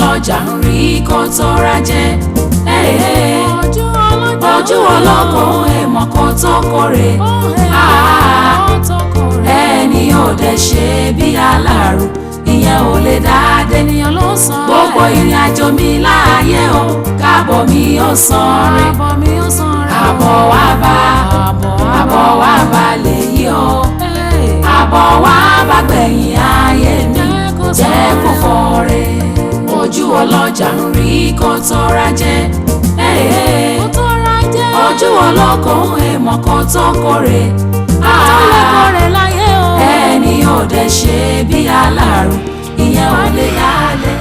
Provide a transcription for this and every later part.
ọlọ́jà ń rí kó tó rájẹ́. Ojú ọlọ́kọ̀ èèmọ̀ kan tó kórè. Ẹni ò dẹ̀ ṣe bí aláàrù ìyẹn ò lè dáadé. Gbogbo ìrìn àjò mi láàyè o káàbọ̀ mi ó san rẹ̀. Abowaba Leyi o. Abowaba gbẹ̀yìn ayé mi jẹ́ kó fọ́re. Ojú ọlọ́jà ń rí kó tó rájẹ́. Ojú ọlọ́kọ̀ èèmọ̀ kan tó kórè. Ẹni ò dẹ̀ ṣe bí aláàrù ìyẹn ò lè dáadé.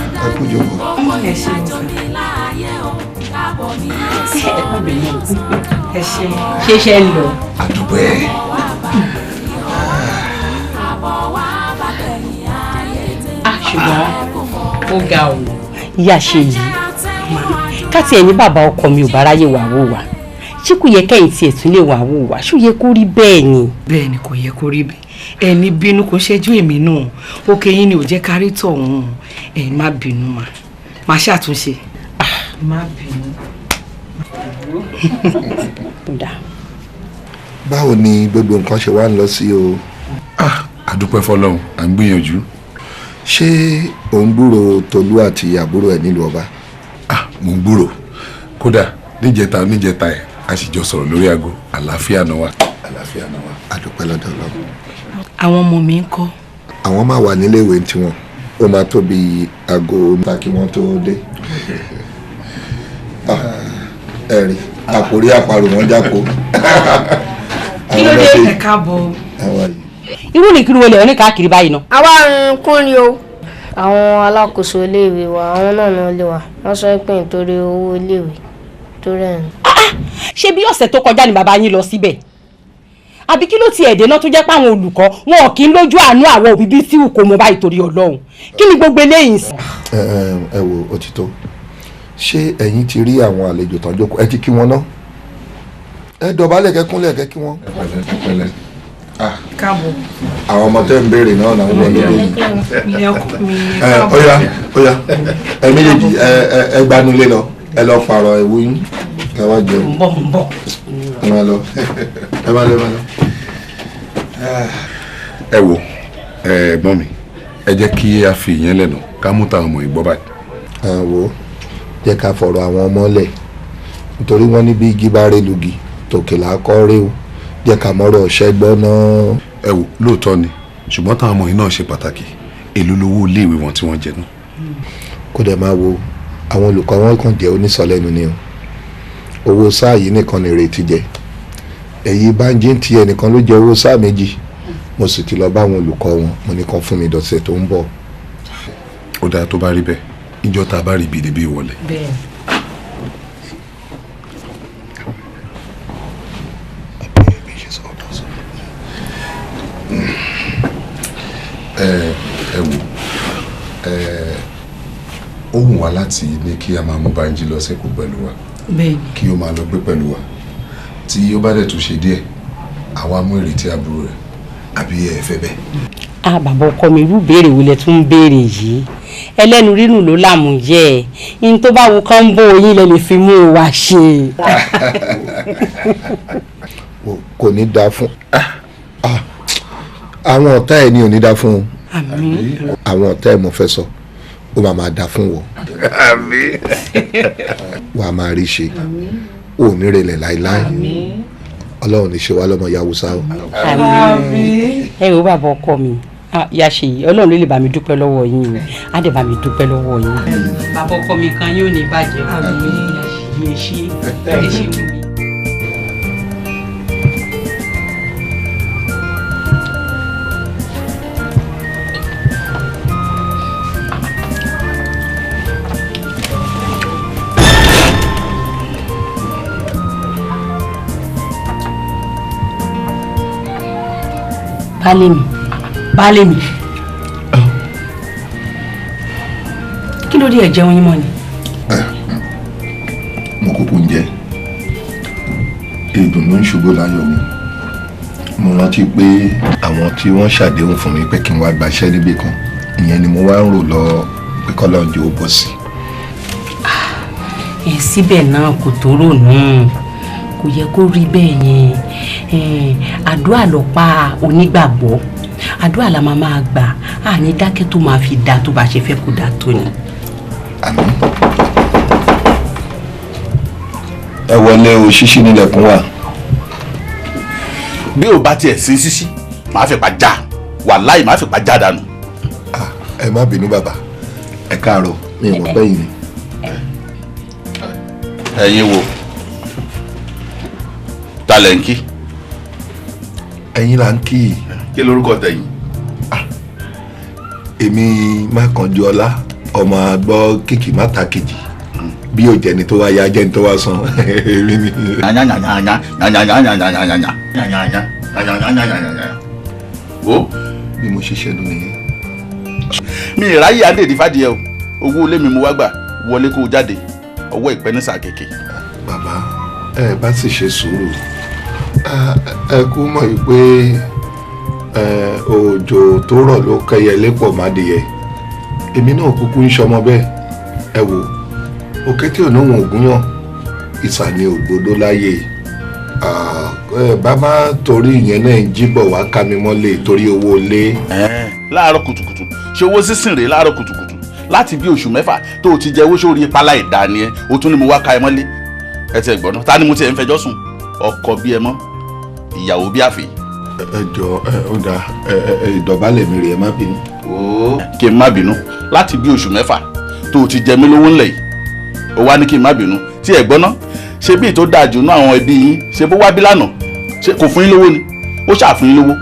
Gbogbo ìrìn àjò mi láàyè o káàbọ̀ mi ó san rẹ̀. ṣe ń lọ. àdúgbò ẹ. ṣùgbọ́n ó ga ọ̀ ìyá ṣe yìí káti ẹni bàbá ọkọ mi ò bá ráyè wà wò wá ṣé kò yẹ kẹ́yìn tí ẹ̀ tún lè wà wò wá ṣó yẹ kó rí bẹ́ẹ̀ ni. bẹ́ẹ̀ ni kò yẹ kó rí bẹ́ẹ̀ ẹni bínú kò ṣẹ́jú èmi náà òkè yín ni ò jẹ́ kárí tọ̀hún ẹ̀ má bínú má ṣàtúnṣe. má bínú. báwo ni gbogbo nǹkan ṣe wá ń lọ sí o. àdúpẹ́ fọlọ́run à ń gbìyànjú. ṣé ò ń gbúrò Tolú àti àbúrò ẹ̀ nílùú ọba. mo ń gbúrò kódà níjẹta ẹ̀ a sì jọ sọ̀rọ̀ lórí aago àlàáfíà náà wà. àdúpẹ́ lọ́dọ̀ Ọlọ́run. àwọn ọmọ mi ń kọ́. àwọn máa wà nílé ìwé tiwọn ó máa tó bí aago mẹ́ta kí wọ́n tó dé. ẹ̀rí àpòrí àparò wọn jáko. kí ló dé ẹ̀ka bọ̀. irú ni kiri wọlé ọ ní káàkiri báyìí náà. àwa kún ni o. àwọn alákòóso iléèwé wa àwọn náà lè wà wọ́n sọ pé nítorí owó iléèwé tó rẹ̀ ni. ṣé bí ọ̀sẹ̀ tó kọjá ni bàbá yín lọ síbẹ̀ àbí kí ló ti ẹ̀dẹ̀ náà tó jẹ́ pé àwọn olùkọ́ wọn kì í lójú àánú àwọn òbí bíi tíwù kò mọ báyìí torí Ọlọ́run kí ni gbogbo eléyìí sí. ẹ wo òtítọ́ ṣé ẹ̀yin ti rí àwọn àlejò tán jókòó ẹ ti kí wọn náà ẹ dọ̀bálẹ̀ kẹ́kúnlẹ̀ kẹ́ kí wọ́n. káàbọ̀. àwọn ọmọ tẹ́ ń béèrè náà làwọn ọmọ lóde yìí. Ọya ẹ méjèèjì ẹ gbanulé lọ ẹ lọ pààrọ̀ ẹ̀wù yín ẹ wá jẹun. ń bọ̀. ẹ máa lọ ẹ máa lọ. ẹ wo ẹ̀gbọ́n mi ẹ jẹ́ kí a fi ìyẹn lẹ́nu ká mú táwọn ọmọ ìgbọ́ báyìí. ẹ wo jẹ́ ká fọ̀rọ̀ àwọn ọmọ lẹ̀ nítorí wọ́n ní bí igi bá rẹ̀ lùgì tòkè là á kọ́ rẹ́ o jẹ́ ká mọ́rọ̀ ọ̀ṣẹ́ gbọ́ náà. ẹ wò lóòótọ́ ni ṣùgbọ́n táwọn ọmọ yìí náà ṣe pàtàkì èlò lówó iléèwé wọn tí wọ́n jẹ náà. kó dẹ̀ máa wo àwọn olùkọ́ wọn kàn jẹ́ onísọ̀lẹ́nu ni o owó sáà yìí nìkan ni ìrètí jẹ èyí Bánjí ti ẹnìkan ló jẹ owó sáà méjì mo sì ti lọ bá àwọn olùkọ́ wọn mo ní kàn fún mi dọ̀sẹ̀ tó ń bọ̀. ó dáa tó bá rí bẹ́ẹ̀ ìjọ tá a bá rí ibi ìdèbí ìwọlẹ̀. bẹ́ẹ̀. ẹ wò ó wù wá láti ní kí a máa mú Bánjí lọ sẹ́kọ̀ọ́ pẹ̀lú wa kí ó máa lọ gbé pẹ̀lú wa tí ó bá dẹ̀ tún ṣe díẹ̀ àwa mú ìrètí àbúrò rẹ̀ àbí ẹ fẹ́ bẹ́ẹ̀. bàbá ọkọ mi irú béèrè wo lẹ tún ń béèrè yìí ẹlẹ́nu rínú ló láàmú yẹ ẹ ní tó bá wo kán bó oyin lẹ lè fi mú wa ṣe. kò ní dáa fún àwọn ọ̀tá ẹ̀ ni ò ní dáa fún un. àmín. àwọn ọ̀tá ẹ̀ mo fẹ́ sọ ó máa dáa fún wọn. àmín. wà á máa rí ṣe ò ní relẹ̀ láéláé Ọlọ́run ní ṣe wá lọ́mọ Haúsá o. àmín. ẹ wo bàbá ọkọ mi ya ṣe yìí Ọlọ́run ló lè bá mi dúpẹ́ lọ́wọ́ yín o á dẹ̀ bá mi dúpẹ́ lọ́wọ́ yín. bàbá ọkọ mi kan yóò ní bàjẹ́ àmín ẹ ṣe mi. baálé mi kí ló dé ẹ jẹun yín mọ́ ni. mo kúkú ń jẹ ìdùnnú ń ṣubú láyọ̀ mi mo rántí pé àwọn tí wọ́n ṣàdéhùn fún mi pé kí n wá gbaṣẹ́ níbì kan ìyẹn ni mo wá ń rò lọ pé kọ́lọ́ọ̀jì ó bọ̀ sí síbẹ̀ náà kò tó rònú kò yẹ kó rí bẹ́ẹ̀ yẹn àdúrà ló pa onígbàgbọ́ àdúrà la máa gbà á ní dákẹ́ tó máa fi dá tó bá ṣe fẹ́ kó dá tó ni. àmín. ẹ wọlé o, ṣíṣí nílẹ̀kùn wa. bí o bá tiẹ̀ sí ṣíṣí màá fi pa já wàláì màá fi pa já dànù. ẹ má bínú bàbá, ẹ káàárọ̀, mi ò mọ̀ pé yìí ni. ẹ̀yin wo talẹ̀ǹkì. ẹ̀yin là ń kí. kí lorúkọ tẹ̀yìn. èmi Mákànjúọlá ọmọ àgbọ̀ kìkì máta kejì bí o jẹni tó wá ya jẹni tó wá san èmi ni. o bí mo ṣe ṣẹnu nìyẹn. mi ìráyè àdèdè fàdíẹ o owó ilé mi mo wá gbà wọlé kó o jáde ọwọ́ ìpẹ́ ní sàkéèké. bàbá ẹ bá sì ṣe sùúrù ẹ kú mọ̀ yìí pé òjò tó rọ̀ ló kẹyẹ lépọ̀ mádìyẹ èmi náà kúkú ń ṣọmọ bẹ́ẹ̀ ẹ wò òkété ò níwọ̀n ògúnyàn ìsàlẹ̀ ògbódó láyé bàbá torí ìyẹn náà ń jíbọ̀ wá ká mi mọ́lẹ̀ torí owó ilé. láàárọ̀ kùtùkùtù ṣe owó sísìn rèé láàárọ̀ kùtùkùtù láti bí oṣù mẹ́fà tó o ti jẹ owó sórí pálá ìdání ẹ o tún ní mo wá ka ẹ mọ́lé ẹ ti ẹ gbọ́dọ̀ ta ni mo ti ẹ̀ ń fẹjọ́ sùn ọkọ bí ẹ mọ́ ìyàwó bí àfẹ́. ẹ jọ ó dà ìdọ̀bálẹ̀ mi rè é má bínú. kí n má bínú láti bí oṣù mẹ́fà tó o ti jẹ mí lówó ńlẹ̀ yìí o wá ní kí n má bínú tí ẹ gbọ́ná ṣe bí tó dáa jù ní àwọn ẹbí yín ṣe bó wá bí lánàá ṣe kò fún yín lówó ni ó ṣàfún yín lówó.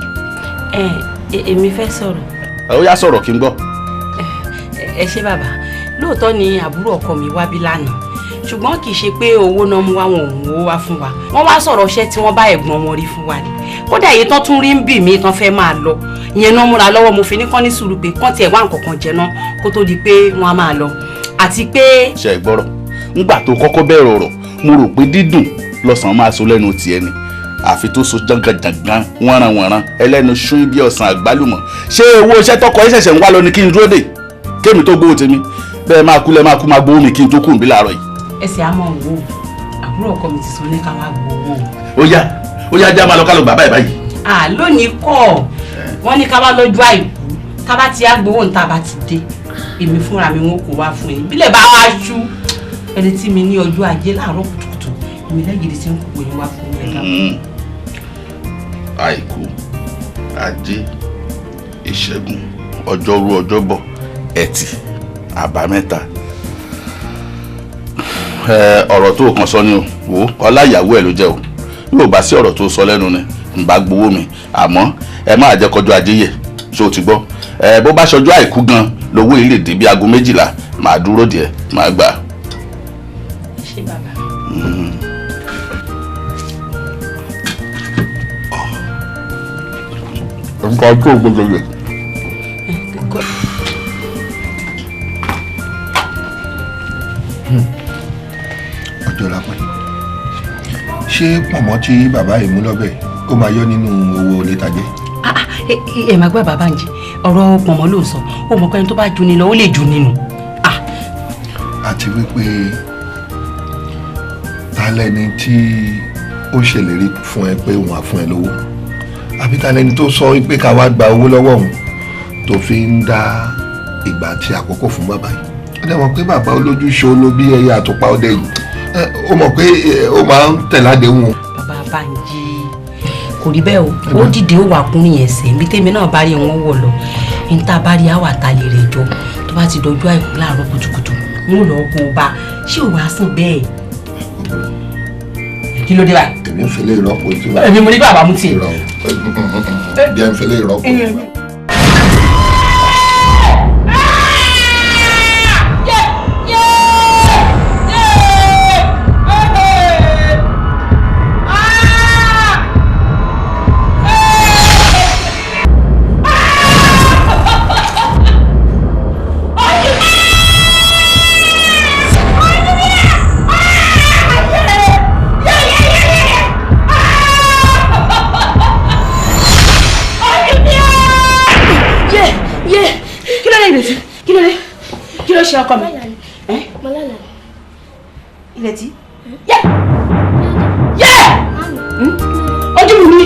èmi fẹ́ sọ̀rọ̀. ó yá sọ̀rọ̀ kí n gbọ́. ẹ ṣé bàbá lóòótọ́ ni àbúrò ọkọ mi wá bí lánàá ṣùgbọ́n kì í ṣe pé owó náà mú wá wọn ò mú owó wá fún wa wọ́n wá sọ̀rọ̀ iṣẹ́ tí wọ́n bá ẹ̀gbọ́n wọn rí fún wa ni kódà èyí tán tún rí ń bì mí tán fẹ́ máa lọ ìyẹn náà múra lọ́wọ́ mo fi ní kán ní sùúrù pé kán tiẹ̀ wá nǹkan kan jẹ náà kó tó di pé wọ́n á máa lọ àti pé. ṣe é gbọ́rọ̀ ńgbà tó kọ́kọ́ bẹ̀rẹ̀ ọ̀rọ̀ mo rò pé dídùn lọ́sàn-án máa so lẹ́nu tiẹ̀ ni àfi tó so jangan-jangan wọ́nranwọ̀nran ẹlẹ́nu ṣún bí ọ̀sán àgbálùmọ̀ ṣé owó iṣẹ́ tọkọ ẹ ṣẹ̀ṣẹ̀ ń wá lọ ni kí n dúró dè kémi tó gbówó tèmi bẹ́ẹ̀ máa kú máa gbówó mi kí n tó kù níbí láàárọ̀ yìí. ẹsẹ̀ á mọ̀ wò àbúrò ọkọ mi ti sọ ní ká wá gbowó. ó yá já máa lọ ká lọ bàbá ẹ̀ báyìí. lónìí kọ́ wọ́n ní ká wá lọ́jọ́ àìkú ká bá ti á gbowó níta bá ti dé èmi fúnra mi wọn kò wá fún yín bílẹ̀ bá wá ṣú ẹni tí mi ní ọjọ́ ajé láàárọ̀ kùtùkùtù èmi lẹ́gìdì tí ń kó yín wá fún yín. àìkú ajé ìṣẹ́gun ọjọ́rú ọjọ́bọ̀ ẹtì àbámẹ́ta ọ̀rọ̀ tó kàn sọ ni o wò ọlá ìyàwó ẹ̀ ló jẹ́ o yóò bá sí ọ̀rọ̀ tó sọ lẹ́nu ni n bá gbowó mi àmọ́ ẹ má jẹ́ kọjọ́ ajé yẹ ṣé o ti gbọ́ bó bá ṣọjọ́ àìkú gan lówó yìí lè dé bí aago 12 màá dúró díẹ̀ màá gbà. ṣé bàbá. nǹkan tó gbogbo yẹ. ọjọ́ lápẹ́ ṣé pọ̀nmọ́ tí bàbá yìí mú lọ́bẹ̀ ó máa yọ nínú owó létajẹ́. ẹ máa gbọ́ bàbá ǹjẹ́ ọ̀rọ̀ pọ̀nmọ́ ló ń sọ ó mọ̀ pé ẹni tó bá ju ni lọ ó lè ju nínú. àti wípé ta lẹni tí ó ṣèlérí fún ẹ pé òun á fún ẹ lówó àbí ta lẹni tó sọ pé ká wá gba owó lọ́wọ́ òun tó fi ń dá ìgbà àti àkókò fún bàbá yìí ó dẹ̀ mọ̀ pé bàbá olójú ṣe olóbí ẹyẹ àtùpà ọdẹ yìí ó mọ̀ pé ó máa ń tẹ̀lé àdéhùn o. bàbá Bánjí kò rí bẹ́ẹ̀ o ó dìde ó wà kún yẹn ẹsẹ̀ ibi tèmi náà bá rí wọn wọ̀ lọ níta bá rí àwà talè rẹ̀ jọ tó bá ti dọjú àìkú láàárọ̀ kùtùkùtù mú lọ kó o bá ṣé ò wá sùn bẹ́ẹ̀. kí ló dé bá. èmi ń fẹlẹ́ ìrọ́pò tí wàá. èmi mo ní bàbá mú tiẹ̀. bí ẹ ń fẹlẹ́ ìrọ́pò. ṣe ọkọ mi. Ìrètí. Yẹ́! Yẹ́! Ojú mi ni!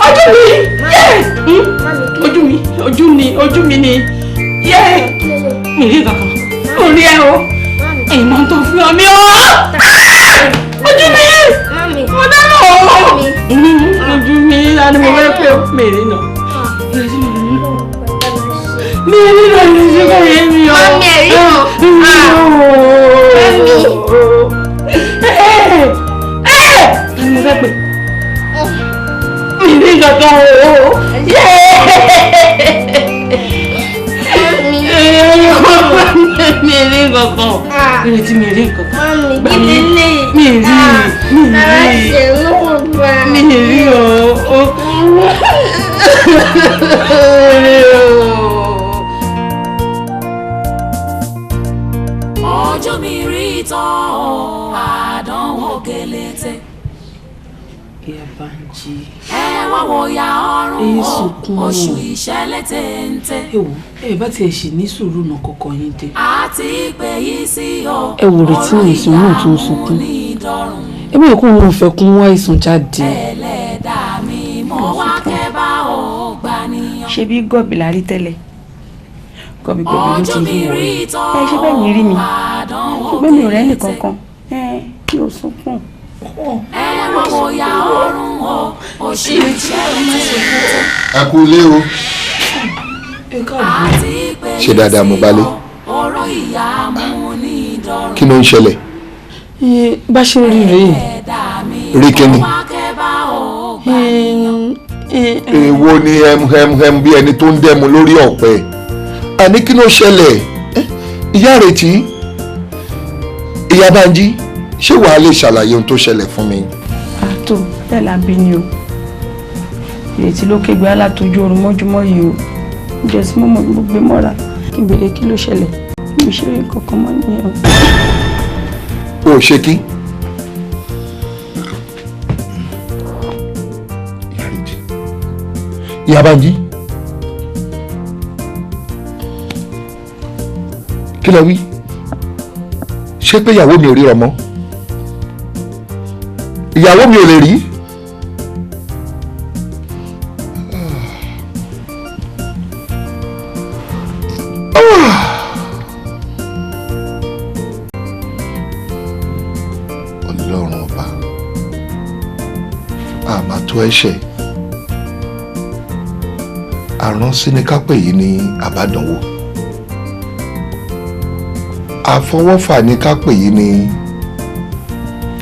Ojú mi! Yẹ́! Ojú mi ni! Yẹ́! Mi rí kankan. Mo rí ẹ o. Ẹ̀yin máa ń tó fún mi o. Ojú mi! Mo dáná o. Ojú mi ni mo fẹ́ pé mi rí nà. Ìrètí mi rí nà. Mi rí nà ní ṣe kò yé mi o. Mami ẹ̀rí nà. Ni mo fẹ́ pé. Mi rí kankan o. Mi rí kankan. Ìrètí mi rí kankan. Mami kí lè. Mi rí o. Ọjọ́ mi rí tán àdánwò kélété. Ìyá Bánjí. Ẹ wá wo ya ọrùn oṣù ìṣẹ̀lẹ̀ téńté. Ẹ wò ẹ bá tiẹ̀ ṣì ní sùúrù náà kọ̀ọ̀kan yín dé. Àti pé yìí sí o. Ẹ wò retí ní ìsìn náà tó ń sunkún. Ẹ bẹ́ẹ̀ kó wọn fẹ́ kún wá ìsùn jáde. Ẹlẹ́dàá mi mo wá kẹ́ bá ò gbà níyàn. Ṣé bí gọ̀bì la rí tẹ́lẹ̀? Gọ̀bì ló ti rí wọ̀. Ẹ ṣe bẹ́ẹ̀ mi rí mi. Ṣùgbọ́n mi ò rẹ́ nìkankan. Mi ò sunkún. Ẹ wá wo ya ọrùn oṣù ìṣẹ̀lẹ̀ téńté. A kú ilé o. Ṣé dáadáa mo bá lé? Ọ̀rọ̀ ìyá mú ní ìdọ̀rùn. Kí ló ń ṣẹlẹ̀? Bá ṣe rí rèé. Rí kíni? Èwo ni hẹm bí ẹni tó ń dẹ́mu lórí ọ̀pẹ. Àní kí ló ṣẹlẹ̀? Ìyá Ìrètí, Ìyá Bánjí, ṣé wàá lè ṣàlàyé ohun tó ṣẹlẹ̀ fún mi? Àtò bẹ́ẹ̀ la bí ni o. Ìrètí ló kégbe alátojú oorun mọ́júmọ́ yìí o. Ǹjẹ́ sí mọ́mọ́ ló gbé mọ́ra kí n béèrè kí ló ṣẹlẹ̀. Mi ò ṣe rí kankan mọ́ nìyẹn o. O ò ṣe kí? Ìyá Bánjí, kí lẹ wí? Ṣé pé ìyàwó mi ò rí ọmọ? Ìyàwó mi ò lè rí? Ọlọ́run ọba, àmà tó ẹ̀ṣẹ̀. Àránsí ni ká pè yìí ní àbádànwò. Àfọwọ́fà ni ká pè yìí ní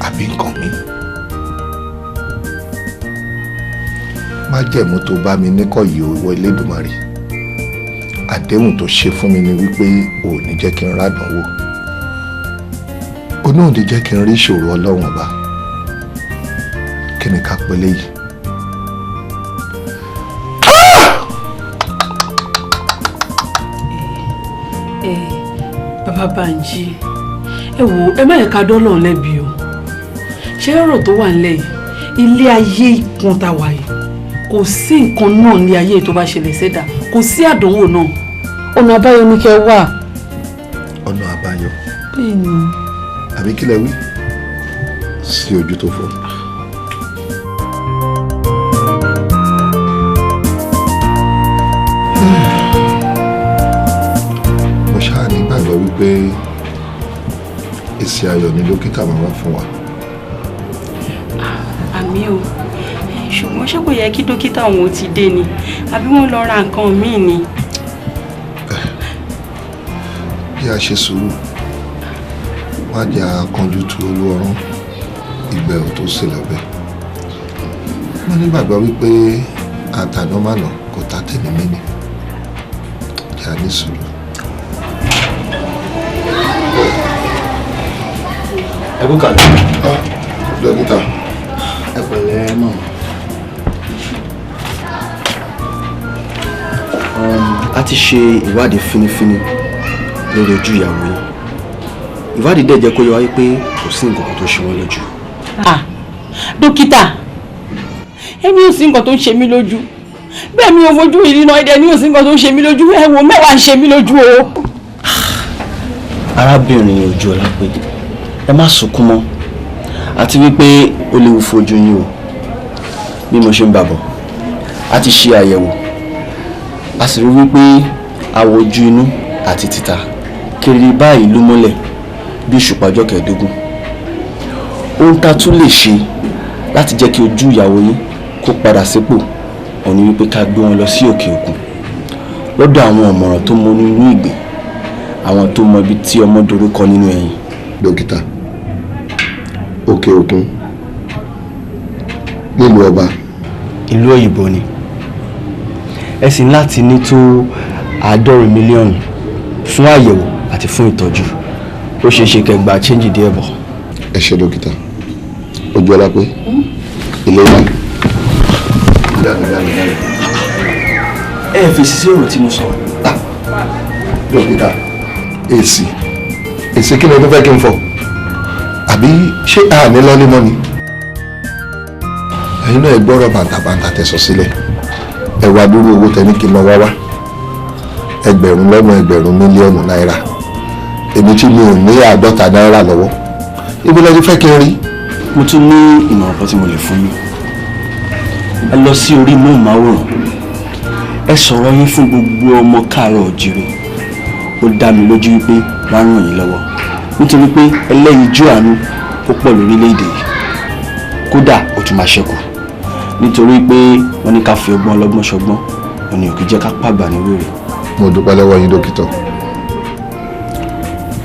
àbí nǹkan mi. Májẹ̀mú tó bá mi níkọ̀ yìí owó Elédùmarè. Àdéhùn tó ṣe fún mi ni wípé ò ní jẹ́ kí n rádànwò. Ó náà ní jẹ́ kí n rí ìṣòro Ọlọ́run ọba. Kí ni ká pè léyìí? Bàbá Bánjí, ẹ wò ẹ má yẹ ká dọ́lọ̀ lẹ́bi o. Ṣé ọ̀rọ̀ tó wà nílẹ̀ yìí, ilé ayé ìkun ta wà yìí, kò sí nǹkan náà ní ayé tó bá ṣẹlẹ̀ sẹ́dà, kò sí àdánwò náà. Ọ̀nà àbáyọ ni kẹ́ wà. Ọ̀nà àbáyọ? Bẹ́ẹ̀ni. Àbí kí lẹ wí? Sí ojú tó fọ́. Nígbàgbọ́ wípé èsì ayọ̀ ni dókítà máa wá fún wa. Àmì o, ṣùgbọ́n ṣé kò yẹ kí dókítà òun ti dé ni àbí wọ́n lọ ra nǹkan míì ni. Bí a ṣe sùúrù, má jẹ́ akánjú tu olúọrún ìgbẹ́ ò tó sí lọ́bẹ̀. Mo nígbàgbọ́ wípé àtànọ́mànà kò tá tèmi mí ni. Jẹ́ a ní sùúrù. Ẹ kú kàlẹ́. Dókítà. Ẹ pẹ̀lẹ́ mọ̀. A ti ṣe ìwádìí fínífíní lórí ojú ìyàwó yìí. Ìwádìí dẹ̀ jẹ́ kó yé wa pé kò sí nǹkan kan tó ṣe wọ́n lójú. Dókítà, ẹni ò sí nǹkan tó ń ṣe mí lójú. Bẹ́ẹ̀ mi ò fojú ìrìnà ẹ̀dẹ̀ ni ò sí nǹkan tó ń ṣe mí lójú. Ẹ wò mẹ́wàá ń ṣe mí lójú o. Arábìnrin Òjòlápé, ẹ ẹ má sunkún mọ́ àti wípé ó léwu fojú yín o bí mo ṣe ń bàbọ̀ a ti ṣe àyẹ̀wò a sì rí wípé àwọ̀ ojú inú àti títa kiri báyìí ló mọ́lẹ̀ bí òṣùpá ọjọ́ kẹẹ̀ẹ́dógún ohun tá a tún lè ṣe láti jẹ́ kí ojú ìyàwó yín kó padà sípò òun ni wípé ká gbé wọn lọ sí òkè òkun lọ́dọ̀ àwọn ọ̀mọ̀ràn tó mọ nínú ìgbé àwọn tó mọ ibi tí ọmọ dorúkọ nínú ẹ̀yìn. dókítà òkè òkun nílùú ọba. ìlú òyìnbó ni ẹ sì ní láti ní tó 100 mílíọ̀nù fún àyẹ̀wò àti fún ìtọ́jú ó ṣeé ṣe kẹgbà change díẹ̀ bọ̀. ẹ ṣe dókítà ojú ọlá pé ilé wa. ẹ fèsì sí ọ̀rọ̀ tí mo sọ. dókítà èsì kí ni o fẹ́ kí n fọ àbí ṣé a ní lọ́lé mọ́ ni. ẹ̀yin náà ẹ gbọ́rọ̀ bàǹtàbàǹtà tẹ̀sọ̀ sílẹ̀ ẹ wá dúró owó tẹ́ni kí n lọ wá wá ẹgbẹ̀rún lọ́nà ẹgbẹ̀rún mílíọ̀nù náírà èmi tí mi ò ní 50 náírà lọ́wọ́ ibi lọ́dún fẹ́ kí n rí. mo tún ní ìmọ̀ràn kan tí mo lè fún yín ẹ lọ sí orí móhùnmáwòrán ẹ sọ̀rọ̀ yín fún gbogbo ọmọ káàárọ̀ oòjíire ó dá mi lójú wípé wọ́n á ràn yín lọ́wọ́ nítorí pé ẹlẹ́yinjú àánú ó pọ̀ lórílẹ̀‐èdè yìí kódà ó tún máa ṣẹ́kù nítorí pé wọ́n ní ká fi ọgbọ́n ọlọ́gbọ́n ṣọgbọ́n òní ò kì í jẹ́ ká pàgbà ní wèrè. mo dúpẹ́ lọ́wọ́ yín dókítà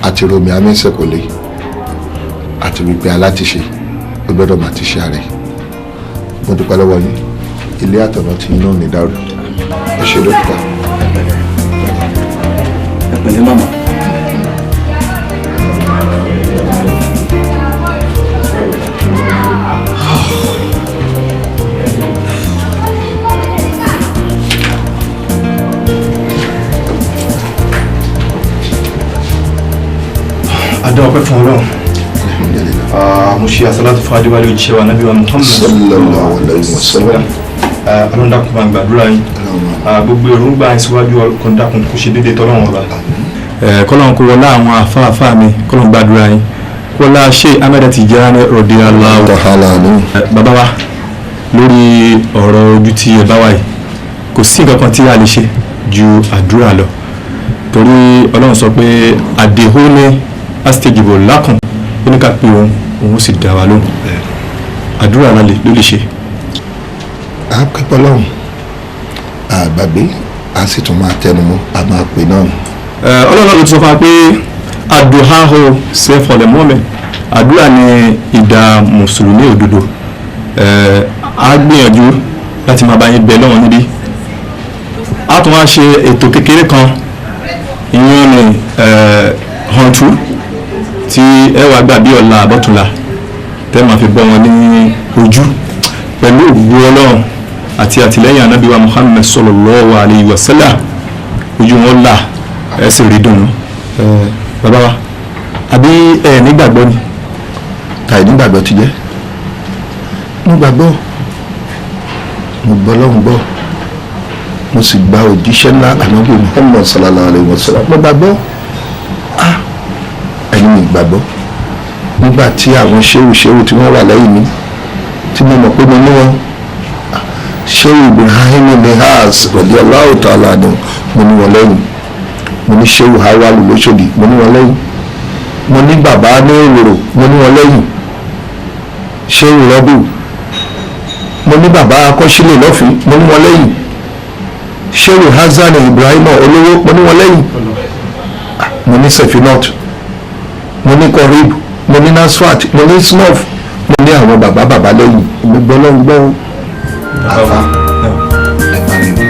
àti romi amínsẹ̀kọ́lé àti wípé alátiṣe ó gbọ́dọ̀ máa ti ṣe ààrẹ mo dúpẹ́ lọ́wọ́ yín ilé àtọ̀nà tí iná ní dàrú ẹ ṣe dókítà. ẹ pẹ̀lẹ́ màmá. adá ọpẹ́ fún Ọlọ́run mo ṣe àsálàtù fún adéwálé òjíṣẹ́ wa nábì wa Muhammad sallallahu alaihi wasallam. alọ́ndàkùn máa gbàdúrà yín gbogbo èròǹgbà yín síwájú kọ́ńdàkùn kò ṣe déédéé tọ́lọ́wọ́n ọba kọ́lọ́n kó wọlá àwọn afáàfáà mi kọ́lọ́n gbàdúrà yín kọ́lá ṣe Ahmed Tijani radiyallahu ta'ala anhu. bàbá wa lórí ọ̀rọ̀ ojú tí ẹ bá wà yìí kò sí nǹkan kan tí a lè ṣe ju àdúrà lọ torí Ọlọ́run sọ pé àdéhùn astajibu lakum oníkà pé òun sì dá wa lóhùn àdúrà náà ló lè ṣe. àpẹpẹ lọ́hùn àgbàgbé a sì tún máa tẹnumọ́ a máa pè náà. Ọlọ́run ló ti sọ fún wa pé àdúhàhó ṣe for the moment àdúrà ní ìdá mùsùlùmí òdodo a gbìyànjú láti máa bá yín bẹ lọ́wọ́ níbí a tún wá ṣe ètò kékeré kan ìyẹn ní hàntú tí ẹ wàá gbà bí ọ̀la àbọ̀túnla tẹ́ máa fi bọ́ wọn ní ojú pẹ̀lú ògbó Ọlọ́run àti àtìlẹ́yìn Ànábì wa Muhammad sallallahu alayhi wa sallam ojú wọn là ẹ sì rí dùnú. bàbá wa àbí ẹ nígbàgbọ́ ni. tàì nígbàgbọ́ ti jẹ́ mo gbàgbọ́ mo gbọ́ lọ́hùn gbọ́ mo sì gba òjíṣẹ́ ńlá Ànábì Muhammad sallallahu alayhi wa sallam mo gbàgbọ́ ẹni mi gbàgbọ́ nígbà tí àwọn ṣéwù tí wọ́n wà lẹ́yìn mi tí mo mọ̀ pé mo ní wọn ṣéwù Ibrahim Nihas radiyallahu ta'ala anhu mo ní wọn lẹ́yìn mo ní ṣéwù Hawalu lóṣòdì mo ní wọn lẹ́yìn mo ní bàbá ní òwòrò mo ní wọn lẹ́yìn ṣéwù Rọ́bù mo ní bàbá akọ́ṣílẹ̀ lọ́fìn mo ní wọn lẹ́yìn ṣéwù Hasan Ibrahim olówó mo ní wọn lẹ́yìn mo ní Sefinat mo ní Korib mo ní Nasfat mo ní Smof mo ní àwọn bàbá lẹ́yìn mo gbọ́ lọ́n gbọ́ àfa ẹ̀ bá rí mi.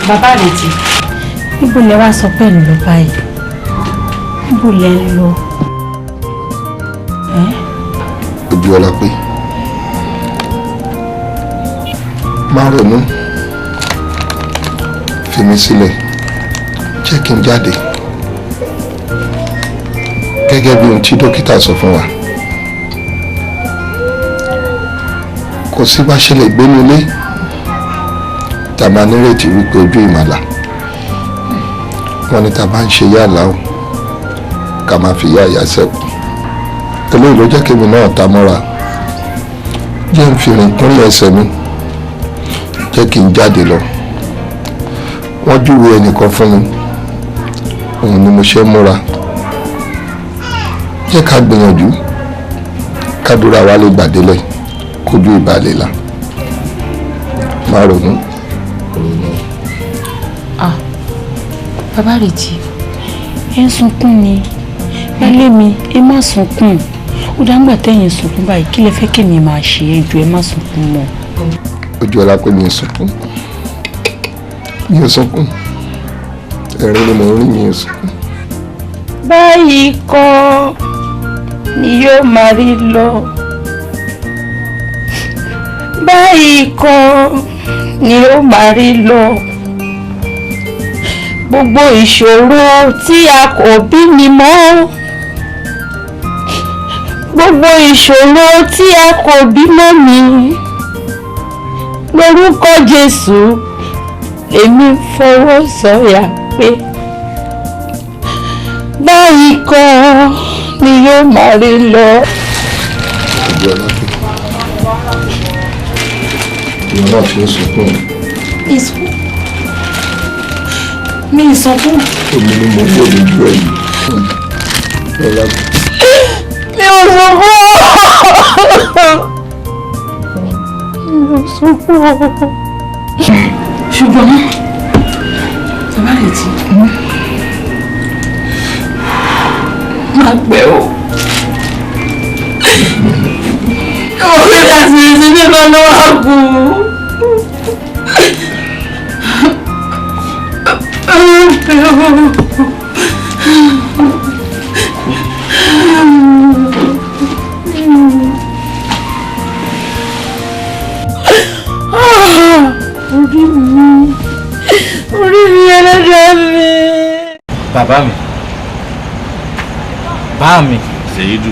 bàbá rẹ̀ ti níbo lẹ wá sọ pé ń lọ báyìí níbo lẹ ń lọ. ojú ọlá pé má ronú fi mí sílẹ̀ jẹ́ kí n jáde gẹ́gẹ́ bí ohun tí dókítà sọ fún wa kò sí bá ṣe lè gbé nílé tá a máa nírètí wípé ojú ìmàlà wọn ní tá a bá ń ṣe yàrá o ká máa fi yá ìyá sẹ́kù eléyìí ló jẹ́ kí èmi náà ta mọ́ra jẹ́ ń fi rìn kúnlẹ̀ ẹsẹ̀ mi jẹ́ kí n jáde lọ wọ́n júwe ẹnìkan fún mi òun ni mo ṣe múra jẹ́ ká gbìyànjú kádúrà wa lè gbàdélẹ̀ kójú ìbàlẹ̀ la má ronú. Bàbá Rètí ẹ ń sunkún ni lálé mi ẹ má sunkún ó dáńgbà tẹ̀yìn sunkún báyìí kí lẹ fẹ́ kémi máa ṣe é ju ẹ má sunkún mọ́. ojú ọlá pé mi ò sunkún ẹ̀rín ni mo rí mi ò sunkún. báyìí kọ́ ni yóò máa rí lọ báyìí kọ́ ni yóò máa rí lọ gbogbo ìṣòro tí a kò bí mi mọ́ gbogbo ìṣòro tí a kò bí mọ́ mi lórúkọ Jésù èmi fọwọ́ sọ̀yà pé báyìí kọ́ ni yóò máa rí lọ. ìwọ náà fi ń sunkún. mi ìsọkún. èmi ni mo wò lójú ẹ yìí. mi ò sunkún. mi ò sunkún. ṣùgbọ́n Bàbá Rètí máa pẹ́ o. òwe láti ṣe ní lọ́wọ́ àgbo. Orí mi ẹlẹ́dàá mi. Bàbá mi. Bá mi. Ṣèyídù.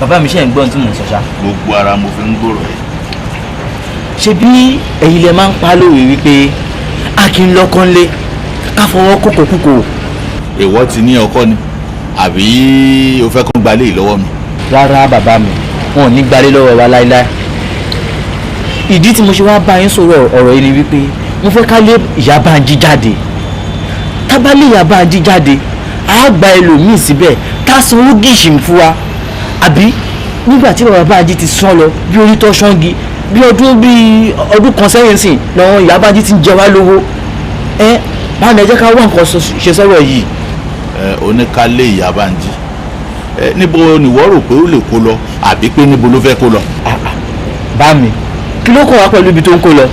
Bàbá mi ṣe ń gbọ́n tí mò ń sọ ṣá. Gbogbo ara mo fi ń gbòòrò ẹ̀. Ṣé bí ẹ̀yin lẹ máa ń pa lówe wípé a kì í lọ́kàn lé ká fọwọ́ kókò kúkò. Ìwọ ti ní ọkọ ni àbí o fẹ́ kó gbalé yìí lọ́wọ́ mi. Rárá bàbá mi wọn ò ní gbalé lọ́wọ́ wa láéláé. Ìdí tí mo ṣe wá bá yín sọ̀rọ̀ ọ̀rọ̀ yìí ni wípé mo fẹ́ ká lé ìyá Bánjí jáde. Tá bá lé ìyá Bánjí jáde a gba ẹlòmíì síbẹ̀ tá sanwó gíṣì fún wa. Àbí nígbà tí bàbá Bánjí ti sán lọ bí orí tó ṣángi bí ọdún kan sẹ́yìn sìn lọ́wọ́ ìyá Bánjí ti ń jẹ wá lówó. Báwo ni ẹ jẹ́ ká wá nǹkan ṣe sọ́rọ̀ yìí. Oníkálé ìyá Bánjí níbo nìwọ rò pé ó lè kó lọ àbí pé níbo ló fẹ́ kó lọ. Bá mi kí ló kọ́ wá pẹ̀lú ibi tó ń kó lọ.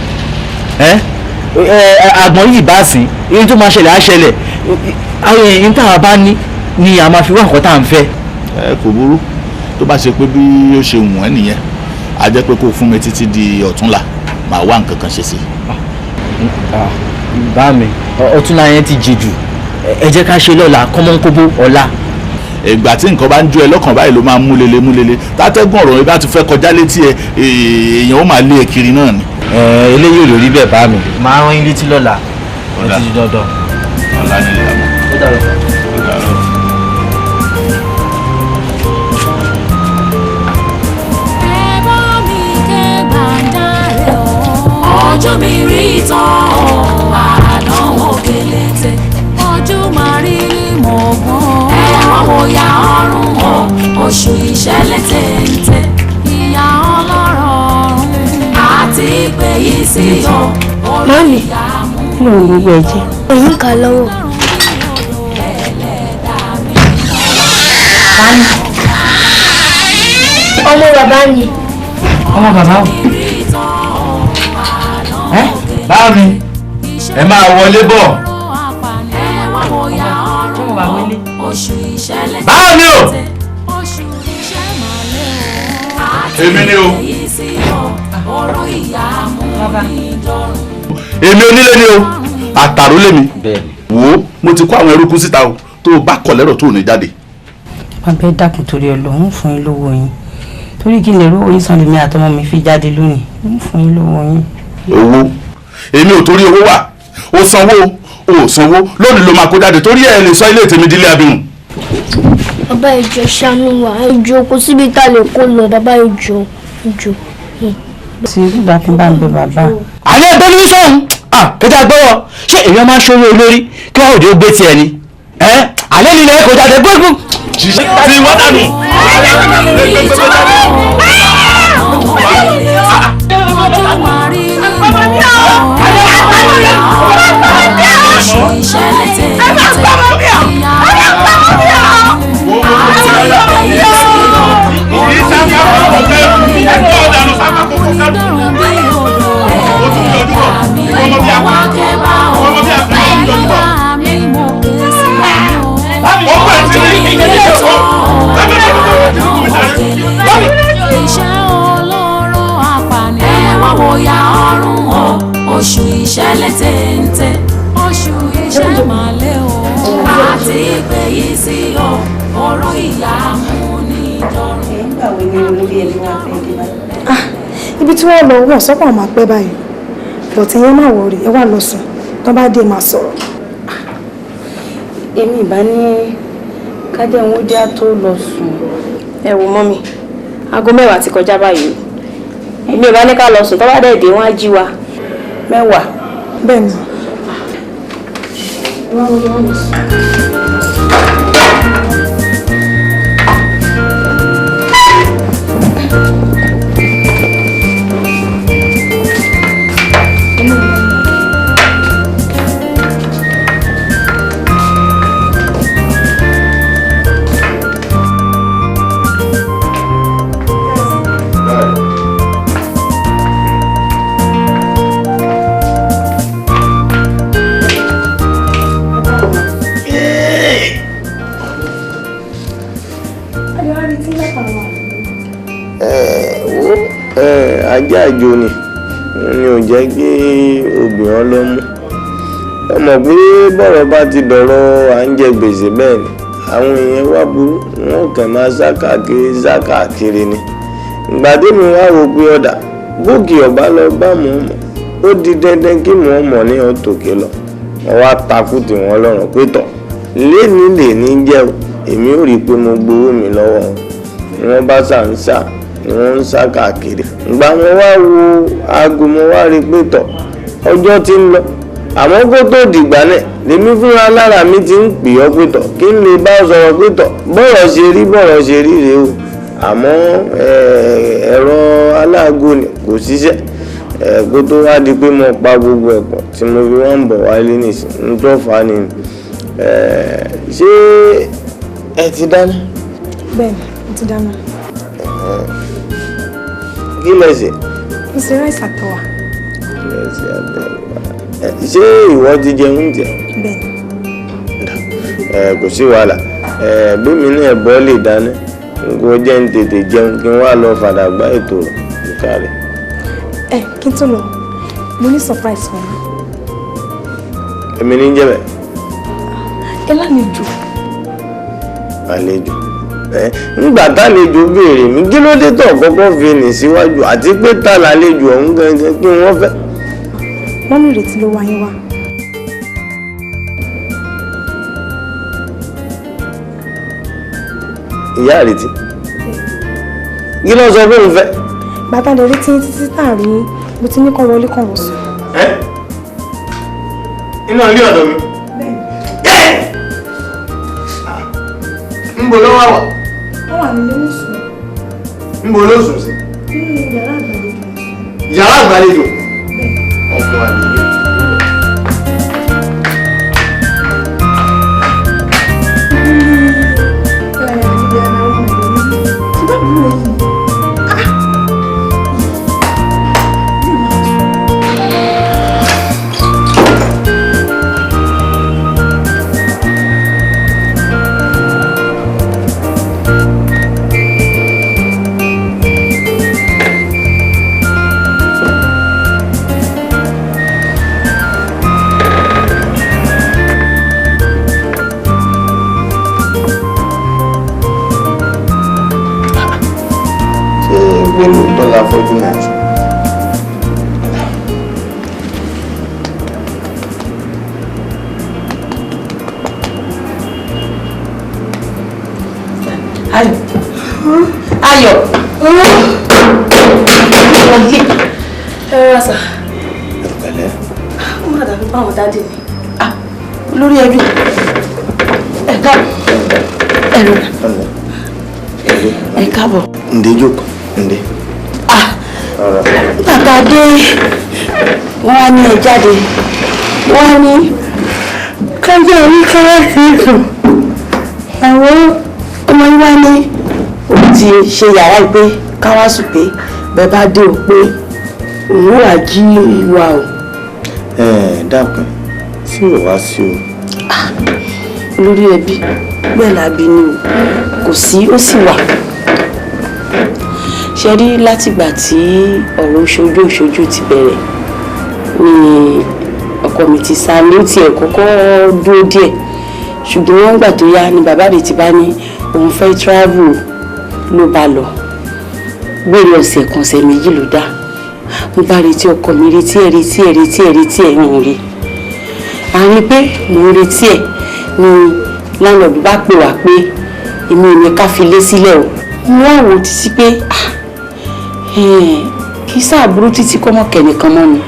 Àgbọ̀n yìí bá sìn èyí tó máa ṣẹlẹ̀ á ṣẹlẹ̀ èyí táwa bá ní ni a máa fi wá nǹkan tá à ń fẹ́. Kò burú tó bá ṣe pé bí ó ṣe wù ẹ́ nìyẹn a jẹ́ pé kó fún mi títí di ọ̀túnla màá wá nǹkan kan ṣe sí. Bá mi ọ̀túnla yẹn ti jẹ jù ẹ jẹ́ ká ṣe lọ́la kọ́mọ́nkóbó ọ̀la. Ìgbà tí nǹkan bá ń jó ẹ lọ́kàn báyìí ló máa ń múlele tátẹ́gùn ọ̀rọ̀ yìí bá ti fẹ́ kọjá létí ẹ èèyàn ó máa lé ẹ kiri náà ni. Eléyìí ò lè rí bẹ́ẹ̀ bá mi. Màá rán yín létí lọ́la. Ẹ ti di dandan. Ọ̀la ni ilé àmọ́. Ó dàrú. Ó dàrú. Ọjọ́ mi rí tán àdánwò kélété ojú máa rí mọ̀ gbọ́n. Ẹ̀wọ̀n wo ya ọrùn o oṣù ìṣẹ̀lẹ̀ téńté ìyá ọlọ́rọ̀ àti ìpè yìí sí o orí ìyá mú. kí ló ń gbogbo ẹ jẹ. èyí kà lọ́wọ́. ọmọ bàbá ni. Ọmọ bàbá o. Bá mi ẹ máa wọlé bọ̀. Bá mi o. Èmi ni o. Èmi onílé ni o àtàrò lèmi. Wò ó mo ti kó àwọn eruku síta o tó o bá kọ̀ lẹ́rọ̀ tó o ní jáde. Bàbá ẹ dákun torí Ọlọ́run fún yín lówó yín torí kí n lè rówó yín san lèmi àtọmọ mi fi jáde lónìí ń fún yín lówó yín. owó èmi ò torí owó wà ó sanwó ó sanwó lónìí ló máa kó jáde torí ẹ lè sọ ilé tèmi dílé abirùn. bàbá ìjọ ṣàánú wa ìjọ kò síbi tá a lè kó lọ bàbá ìjọ. tí ìgbà kí n bá ń bẹ bàbá. àlẹ́ ẹgbẹ́ ní sọ́hún kẹta gbọ́wọ́ ṣé èèyàn máa ń ṣòro olórí kí wọ́n òde ó gbé tiẹ̀ ni àlẹ́ nílẹ̀ kò jáde gbogbo. ti wọ́n dànù. Oṣù ìṣẹ̀lẹ̀ téńté, oṣù ìṣẹ́ màlẹ́ o, àti ìgbé yìí sí o, ọ̀rọ̀ ìyá mú ní ìdọ̀rùn. nígbà wo ni olórí ẹni wá fẹ́ dé báyìí. ibi tí wọ́n lọ wọ̀ sọ́kàn máa pẹ́ báyìí bọ̀tí yẹn máa wọ̀rì ẹ wà lọ sùn tó bá dé máa sọ̀rọ̀. èmi ìbá ní kájẹ́ ń wójú á tó lọ sùn. ẹ wò mọ́mì aago 10 ti kọjá báyìí èmi ìbá ní ká lọ sùn tó bá dẹ̀ dé wọ́n á jí wa 10. bẹ́ẹ̀ ni. ajá àjò ni ò jẹ́ kí obìnrin lọ mú ọmọ pé bọ́rọ̀ bá ti dọ̀rọ̀ à ń jẹ gbèsè bẹ́ẹ̀ ni àwọn èèyàn wá burú wọn kàn máa sákàkiri ni ìgbà tèmi wá wò pé ọ̀dà bóògì ọ̀bá lọ bá Muhammad ó di dandan kí Muhammad ní ọ̀tòkè lọ wọn wá takú tí wọn lọ́rùn pé tọ̀ lẹ́ni jẹ́ èmi ò rí i pé mo gbowó mi lọ́wọ́ wọn bá sà ń sà wọ́n ń sá káàkiri ìgbà wọn wá wo aago mo wá rí pé tọ̀ ọjọ́ ti ń lọ àmọ́ kó tó dìgbà náà lèmi fúnra lára mi ti ń pè ọ́ pé tọ̀ kí n lè bá sọ̀rọ̀ pé tọ̀ bọ́rọ̀ ṣe rí rèé o àmọ́ ẹ̀rọ aláàgó ni kò ṣiṣẹ́ kó tó wá di pé mo pa gbogbo ẹ̀pọ̀ tí mo fi wọ́n ń bọ̀ wálé nìsín ń tó fà á ni ṣé ẹ ti dáná. bẹ́ẹ̀ ni mo ti dáná. kí lẹ ṣe. mo ṣe ráìsì àtẹwà. ṣé ìwọ ti jẹun jẹ. bẹ́ẹ̀ni. kò sí wàhálà bímí náà bọ́ lè dáná nǹkan jẹ́ ń tètè jẹun kí wọ́n á lọ fàdàgbà ètò rẹ̀ níta rẹ̀. kí n tó lọ mo ní surprise fún mi. èmi ní jẹ́ bẹ́ẹ̀. ẹ lálejò. àlejò ńgbà tálejò béèrè mi kí ló dé tó kọ́kọ́ fi nì síwájú àti pé tá lálejò ọ̀hún gangan kí wọ́n fẹ́. wọ́n ní ìrètí ló wáyé wá. ìyá àrètí kí ló sọ pé òun fẹ́. bàtà lè rí títí tá a rí mo ti ní kọ́ wọlé kàn wọ́n sùn. inú ilé ọ̀dọ̀ mi. ń bo lọ́wọ́ wà. wọ́n wà nílé ń sùn. ń bo ló sùn sí. nínú yàrá àgbàlejò. yàrá àgbàlejò. ọmọ àlejò. Ayọ̀. Ẹ rà sà. Pẹ̀lẹ́. Ó má dàbí báwọn dáàdì ni. Olórí ẹbí. Ẹ káàbọ̀. Ẹ káàbọ̀. Ǹdé jókòó. Ǹdé. Bàbá dé. Wọ́n á ní ẹ jáde. Wọ́n á ní kájọ orí kẹ́rẹ́sì sùn. Àwọn ọmọ yín wá ní òun ti ṣe yàrá ìpè káwá sùn pé bẹ́ẹ̀ bá dé o pé òun wà jí wa o. Dákun sí ò wá sí o. Olórí ẹbí bẹ́ẹ̀ làbí ni o kò sí ó sì wà. Ṣe rí látìgbà tí ọ̀rọ̀ òṣojú ti bẹ̀rẹ̀ ni ọkọ mi ti sá ní tiẹ̀ kọ́kọ́ dúró díẹ̀ ṣùgbọ́n wọ́n gbà tó yá ni bàbá rẹ̀ ti bá ní òun fẹ́ travel ló bá lọ gbèrè ọ̀sẹ̀ kan ọ̀sẹ̀ méjì ló dá mo bá retí ọkọ mi retí ẹ̀ ń rí àárín pé mò ń retí ẹ̀ ni láńlọ́ọ̀dù bá pè wá pé èmi ò ní ká fi lé sílẹ̀ o mo wá wò títí pé kí sáà burú títí kọ́ mọ́ kẹ́nìkan mọ́ ni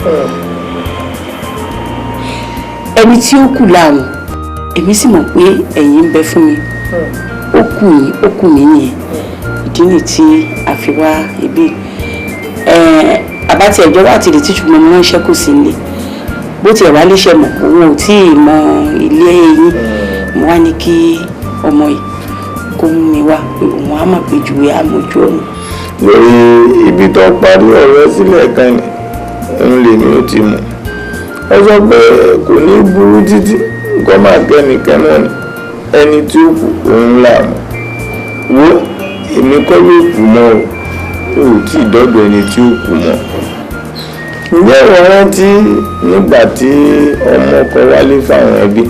ẹni tí ó kù láàrùn èmi sì mọ̀ pé ẹ̀yin ń bẹ fún mi ó kù mí nìyẹn ìdí nìyí tí a fi wá ibi àbátí ẹ̀jọ́ wà tí lè tí ṣùgbọ́n mo ránṣẹ́ kù sí ilé bó tiẹ̀ wá léṣe mọ̀ òun ò tí ì mọ ilé yín mo wá ní kí ọmọ yìí kó mú mi wá pé òun á mọ̀ pé jùwé àmójú ọ̀nà. lórí ibi tó parí ọ̀rọ̀ sílẹ̀ kan ní òun lèmi ò ti mọ̀ ọ sọ pé kò ní burú títí nǹkan máa kẹ́nìkan náà ni ẹni tí ó kù òun là mọ̀ wo èmi kọ́ ló kù mọ́ o ò tí ì dọ́dọ̀ ẹni tí ó kù mọ́. ǹjẹ́ ìwọ rántí nígbà tí ọmọ kan wálé fáwọn ẹbí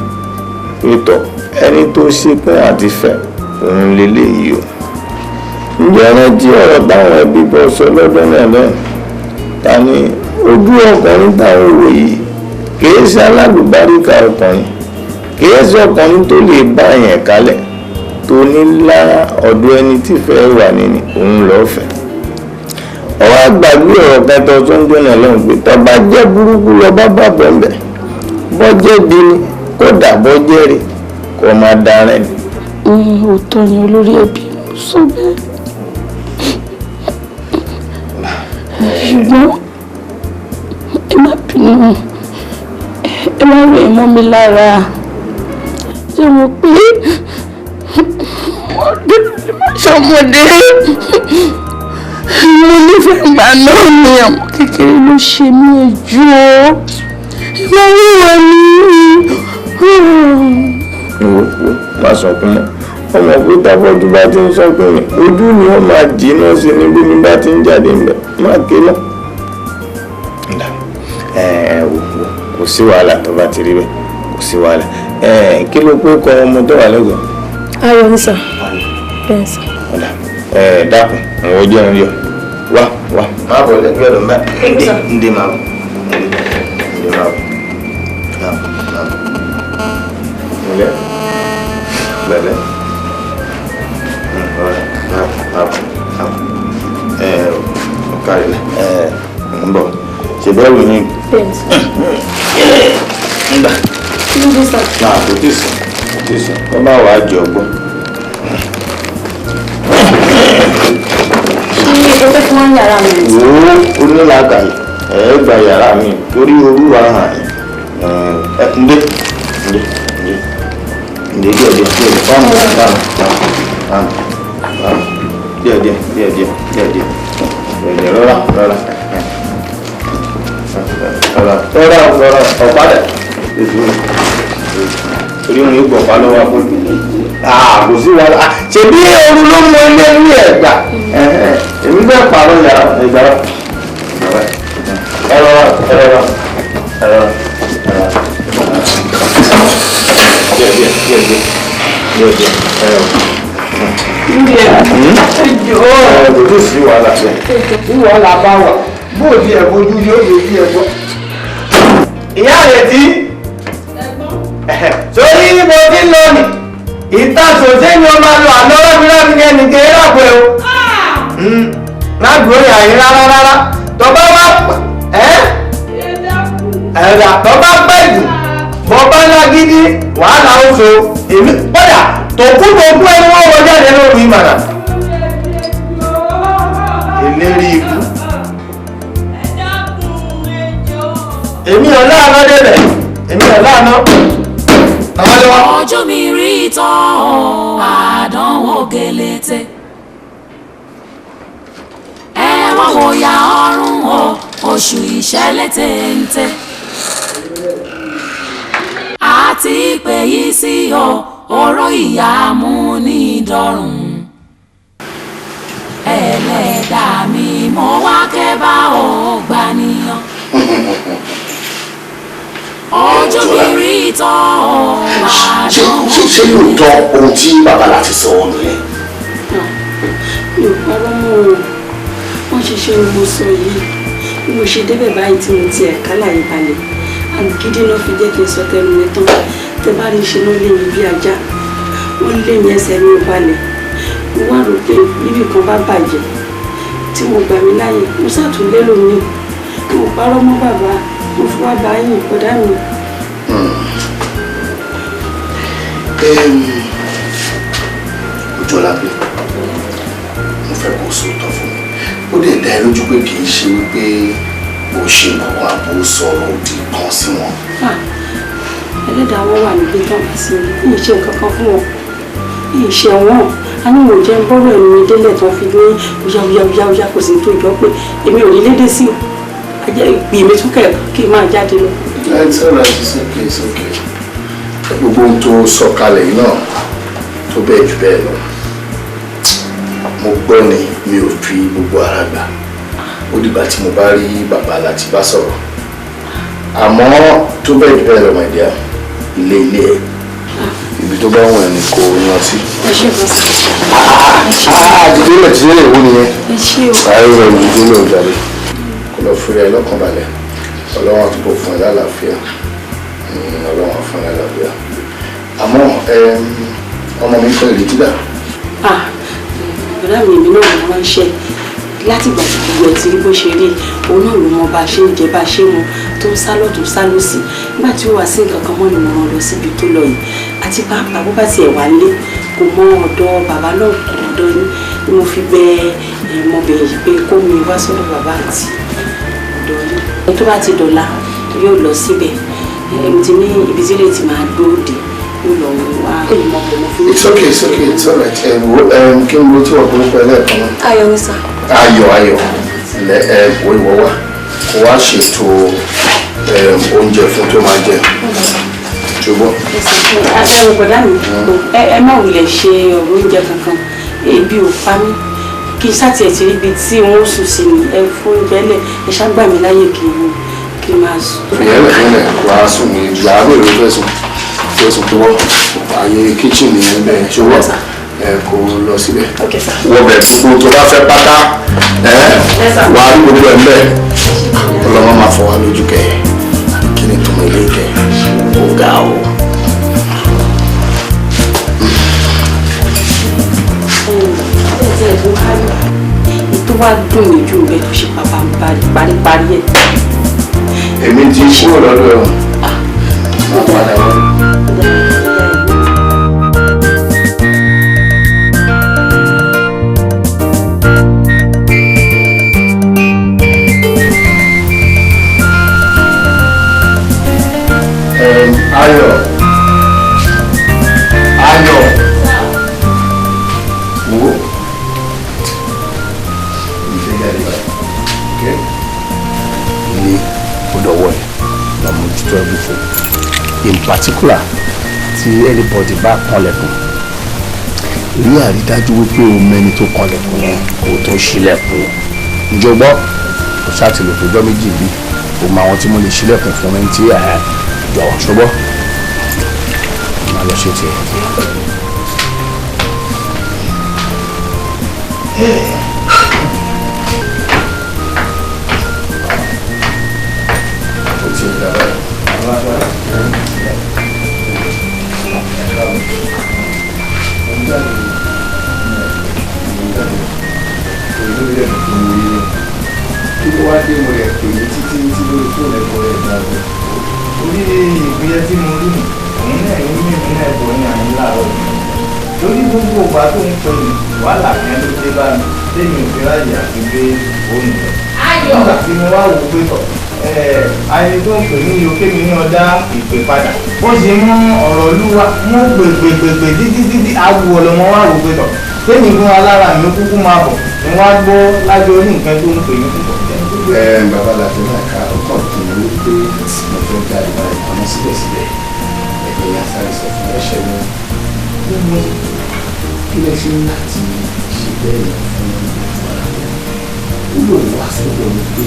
pétọ́ ẹni tó ṣetán àti fẹ́ òun lélẹ́yìí o. ǹjẹ́ rántí ọ̀rọ̀ táwọn ẹbí bọ́ sọ lọ́dún náà náà ta ni ojú ọkùnrin táwọn wò yìí kìí ṣe alálùbáríkà ọkùnrin kìí ṣe ọkùnrin tó lè bá yẹn kalẹ̀ tó ní lá ọ̀dọ̀ ẹni tí fẹ́ wà nínú òun lọ́fẹ̀ẹ́. ọwọ́ àgbàgbé ọ̀rọ̀ kẹta tó ń gbóná lọ́hùn pé tó bá jẹ́ burúkú lọ bá bàbọ̀ ńbẹ̀ bọ́ jẹ́ bí ni kódà bọ́ jẹ́ rí kó máa darẹ́ ni. òótọ́ ni olórí ẹbí sọ bẹ́ẹ̀ ṣùgbọ́n ẹ má bínú ẹ má rẹ̀ mọ́ mi lára ṣé mo pé ṣọmọdé mo nífẹ̀ẹ́ ìgbà náà ni àwọn kékeré ló ṣe mí ẹjú o ìgbà wíwọ ni. má sọkún mọ́ ọmọ pé tábọ́jú bá ti ń sọkún mi ojú ni wọ́n máa jìnnà sí ni bí mi bá ti ń jáde ń bẹ̀ má ké náà. kò sí wàhálà tó bá ti rí bẹ́ẹ̀ kò sí wàhálà kí ló pé kọ ọmọ tó wà lẹ́gbẹ̀ẹ́. Ayọ̀ ní sà bẹ́ẹ̀ sà. dákun àwọn ojú ẹ̀rín yọ wá máa bọ̀ lẹ́gbẹ̀ẹ́ lọ mbẹ́ ndé máa bọ̀ ndé máa bọ̀ ǹlẹ́ gbẹ̀lẹ́ ọ̀kàrí ń bọ̀ ṣe bẹ́ẹ̀ wù ní. ńgbà náà kò tí sùn wọ́n bá wàá jẹ ọgbọ́n. ṣé o fẹ́ fún wọn yàrá mi. wo onílàgà ẹ̀ gba yàrá mi torí orú àhàn ǹdé díẹ̀ fáwọn díẹ̀ rọra ọ̀padà torí wọn yóò gbọ̀pá lọ́wọ́ akókò kò sí wàhálà ṣe bí ooru ló mọ ilé ní ẹ̀gbà èmi bẹ́ẹ̀ pààrọ̀ yàrá ẹ̀gbà ẹ̀rọ kò tó sí wàhálà bẹ́ẹ̀ tí wàhálà bá wà bóòdì ẹ̀ fojú ni ó lè bí ẹ gbọ́. ìyá rẹ̀ tí sórí mo ti lọ nì ìtàsọ̀ sẹ́yìn ọmọ lọ àlọ́ rámi kéré àpò ẹ̀ o má gbóyè àyín rárá tó bá wá ẹ̀dà tó bá pẹ́ jù bọ́ bá lágídí wàhálà ó so èmi kódà tòkú ẹni wọ́n wọ jáde lórí ìmọ̀ràn ìlérí ikú èmi ọ̀láàná débẹ̀ èmi ọ̀láàná ojú mi rí tán àdánwò gẹlẹtẹ ẹ wọ́n wò ya ọrùn o oṣù ìṣẹ̀lẹ̀ téńté àti pé yìí sí o oró ìyá mú ní dọ̀rùn ẹlẹ́dàá mi mo wá kẹ́ bá ò gbàníyàn ojú mi rí tán àdánwò. ṣé lóòótọ́ ohun tí bàbá láti sọ ọ́ nìyẹn. mi ò parọ́ mọ́ o wọ́n ṣiṣẹ́ ni mo sọ yìí bí mo ṣe débẹ̀ báyìí tí mo ti ẹ̀ka láyé balẹ̀ àgídí náà fi jẹ́ kí n sọ tẹnu mi tán tẹ bá rí ṣe ló lé mi bí ajá wọ́n lé mi ẹsẹ̀ mi balẹ̀ mo wá rò pé bíbí kan bá bàjẹ́ tí mo gbà mí láyè mo ṣàtúnlé lónìí mo parọ́ mọ́ bàbá mo fi wá bá yín ìkọ́dá mi. Ojúọlápé mo fẹ́ kó sóòótọ́ fún mi ó dẹ̀ dá ẹ lójú pé kì í ṣe wípé o ṣe nǹkan àbò sọ̀rọ̀ òdì kan sí wọn. ẹlẹ́dàá wọn wà níbi tán sí mi ìṣe nǹkan kan fún wọn ìṣe wọn a ní ìwòjẹ ń bọ́rọ̀ ẹ̀mí mi délẹ̀ tán fi ní wúyáwúyáwúyá kò sí tó jọ pé èmi ò ní lédè sí o ajẹ́ ìpè mi tún kẹ̀ kí n máa jáde lọ. it's alright, it's okay. Gbogbo ohun tó sọ kalẹ̀ yìí náà tó bẹ́ẹ̀ jù bẹ́ẹ̀ lọ mo gbọ́ ni mi ò fi gbogbo ara gbà ó dìgbà tí mo bá rí bàbá láti bá sọ̀rọ̀ àmọ́ tó bẹ́ẹ̀ jù bẹ́ẹ̀ lọ my dear ilé ẹ̀ ibi tó bá wọn ẹni kò yan sí. ẹ ṣe bọ́ sí. àdìdí lè ti lè wú nìyẹn. ẹ ṣe o. ayé rẹ̀ ìdílé lè jáde kó lọ fúri ẹ lọ́kàn balẹ̀ ọlọ́wọ́n àtúbọ̀ fún ẹ lálàáfíà ọlọ́wọ́n fún ẹ lálàáfíà àmọ́ ọmọ mi kọ́ ìrètí dà. bọ̀dá mi èmi náà mo máa ń ṣe láti ìgbà tí gbogbo ẹ̀ ti rí bó ṣe rí òun náà ló mọ bá a ṣe ń jẹ bá a ṣe mu tó ń sálọ tó ń sálọ sí nígbà tí ó wá sí nǹkan kan mọ́ ni mo rán lọ síbi tó lọ yìí àti pàápàá bó bá tiẹ̀ wá lé kò mọ ọ̀dọ̀ bàbá náà kò ọ̀dọ̀ yín ni mo fi bẹ ọmọbìnrin yìí pé kó mi wá sọ́dọ̀ bàbá àti ọ̀dọ̀ yín tó bá ti dọ̀la yóò lọ síbẹ̀ mo ti ní ibi tí lè ti máa dóòdì yóò lọ wá ìmọ̀ ọ̀pọ̀ fún mi. it's alright kí n wo tí wọ́n gbọ́ pẹ̀lú ẹ̀kan náà. ayọ̀ mi sà. ayọ̀ wo ìwọ wá kó wá ṣètò oúnjẹ fún tó máa jẹ ṣùgbọ́n. ẹ̀rọ bọ̀dá mi ẹ má wulẹ̀ ṣe ọ̀rọ̀ oúnjẹ kankan ebi ò pa mí kí sátì ẹ̀ ti rí ibi tí wọ́n sùn sí ni ẹ fún ìbẹ́lẹ̀ ẹ ṣàgbà mí láyè kí n máa sùn. ìyẹn wàá sùn ní yàrá èrò fẹsùn tó wọ́ ààyè kíchìn ní ẹgbẹ́ ṣọwọ́ kò lọ síbẹ̀. wọ́n bẹ̀ gbogbo tó bá fẹ́ pátá wà á rí gbogbo ẹ̀ mbẹ́ ọlọ́mọ máa fọ wá lójú kẹ́ kí ni tó mọ ilé kẹ́ ó ga o. tó wá dùn mí ju bẹ́ẹ̀ tó ṣe pàpà paríparí ẹ̀. èmi ti kúrò lọ́dọ̀ ẹ̀ máa padà wá. Ayọ̀ wo ìfẹ́ jáde báyìí ní ọdọ̀wọ́ ẹ̀ lọ́mọdútó everything in particular tí anybody bá kanlẹ̀kùn rí àrídájú wípé o mẹ́ni tó kanlẹ̀kùn yẹn kò tó ṣílẹ̀kùn ìjọgbọ́ kò ṣàtìlẹ̀ tó jọ́ méjì bí o mọ àwọn tí mo lè ṣílẹ̀kùn fún ẹni tí jọ̀wọ́ ṣùgbọ́n máa lọ ṣe tiẹ̀. ó ti ń dábàá tó lè dẹ̀ fún mi rí kí ló wá dé mo rẹ̀ pè é títí lórí fóònù ẹ̀kọ́ rẹ̀ gbàgbọ́ orí ìgbéyẹ tí mo rí òun náà ní mímú náà bọ̀ ní àyín láàárọ̀ lórí gbogbo ògbà tó ń pè mí wàhálà kan ló dé bá mi lẹ́yìn òfin ráyè àti gbé òun rẹ̀ nígbà tí mo wá wò pé tọ̀ ayé tó ń pè mí yóò ké mi ní ọ̀dá ìpè padà bó ṣe mú ọ̀rọ̀ olúwa mú gbègbègbè títí awo ọlọmọ wá wò pé tọ̀ lẹ́yìn fún alára mi kúkú máa bọ̀ ni wọ́n á gbọ́ lájọ orí nǹkan tó ń pè mí púpọ̀. bàbá làtọ́ náà ká ọkọ̀ tó ń wí pé mo fẹ́ já ìwà ìpamọ́ síbẹ̀síbẹ̀ ẹ̀gbẹ́ yà sáré sọ fún ẹ̀ṣẹ̀ mi nínú kí lè ṣe láti ṣe bẹ́ẹ̀ yẹn fún ìfúnra rẹ̀ ó lò wá sọ́dọ̀ mi pé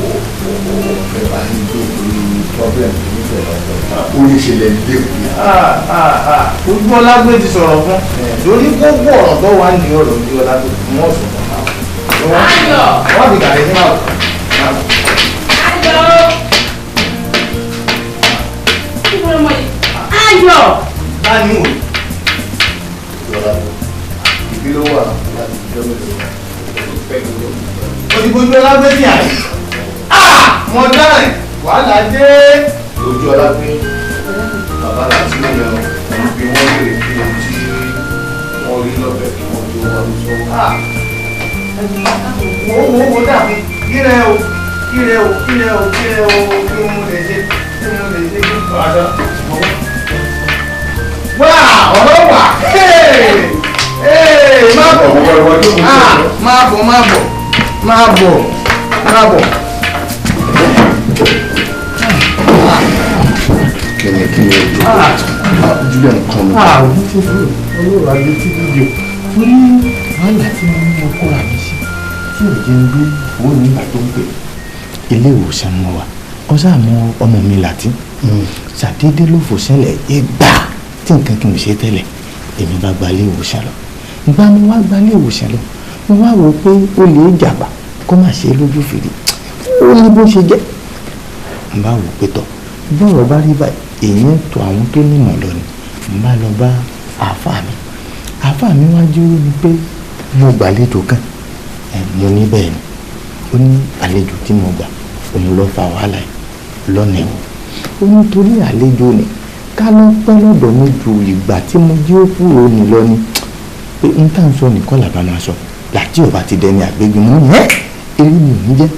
ọ̀fẹ́ bá ń gbé lórí problem tó ní bẹ̀rẹ̀ ọ̀fẹ́ ó ní ṣe lẹ́ lé òní. ojú ọlágbé ti sọ̀rọ̀ fún lórí gbogbo ọ̀rọ̀ tó wà ní ọ̀rọ̀ ojú ọlágbé fún wọn sọ̀rọ̀ náà wọ́n ti gàdé ní àwọn. Ayọ̀. Báyìí wò. Ìbí ló wà láti jọ́ mẹ́lẹ̀. Òdìbòjú ọlágbé ní àyè. Mo dáhìn wàhálà dé. Ojú ọlágbé bàbá láti ní yan bí wọ́n lè fi ohun tí wọ́n rí lọ́bẹ̀ kí wọ́n tó wà lóṣọ́. Wo dàbí kíre o kíre o kíre o kíre o kí mo lè ṣe kí mo lè ṣe kí n tó àdá. Wá ọ̀rọ̀ wà máa bọ̀. kíni Julian nǹkan mi. Àwọn ti dúró olóòrò ayé tí fídíò torí wàhálà tí mo mú ọkọ rà mí sí tí ò jẹun gbé owó nígbà tó ń pè. ilé ìwòsàn mọ wa ọsàn mọ ọmọ mi láti ṣàdédé ló fò ṣẹlẹ̀ ìgbà tí nǹkan kí n ṣe tẹ́lẹ̀ èmi bá gba ilé ìwòsàn lọ ìgbà mo wá gba ilé ìwòsàn lọ mo wá wò pé ó lè jàgbá kó má ṣe lójú fèrè ó ní bó ṣe jẹ́ n bá wò pé tọ̀ bọ́ọ̀rọ̀ bá rí báyìí èèyàn tó àwọn tó nímọ̀ lọ ni n bá lọ bá àáfàá mi wá jẹ́ orí mi pé mo gbàlejò kan mo ní bẹ́ẹ̀ ni ó ní àlejò tí mo gbà òun ló fa wàhálà yìí lọ́nà ẹ̀wọ̀n ó ní torí àlejò ni ká ló pẹ́ lọ́dọ̀ mi ju ìgbà tí mo jí ó kúrò ní lọ ni pé n tá à ń sọ nìkan làbá máa sọ làtí ò bá ti dẹni àgbégbé mọ́ ni eré mi ò ní jẹ́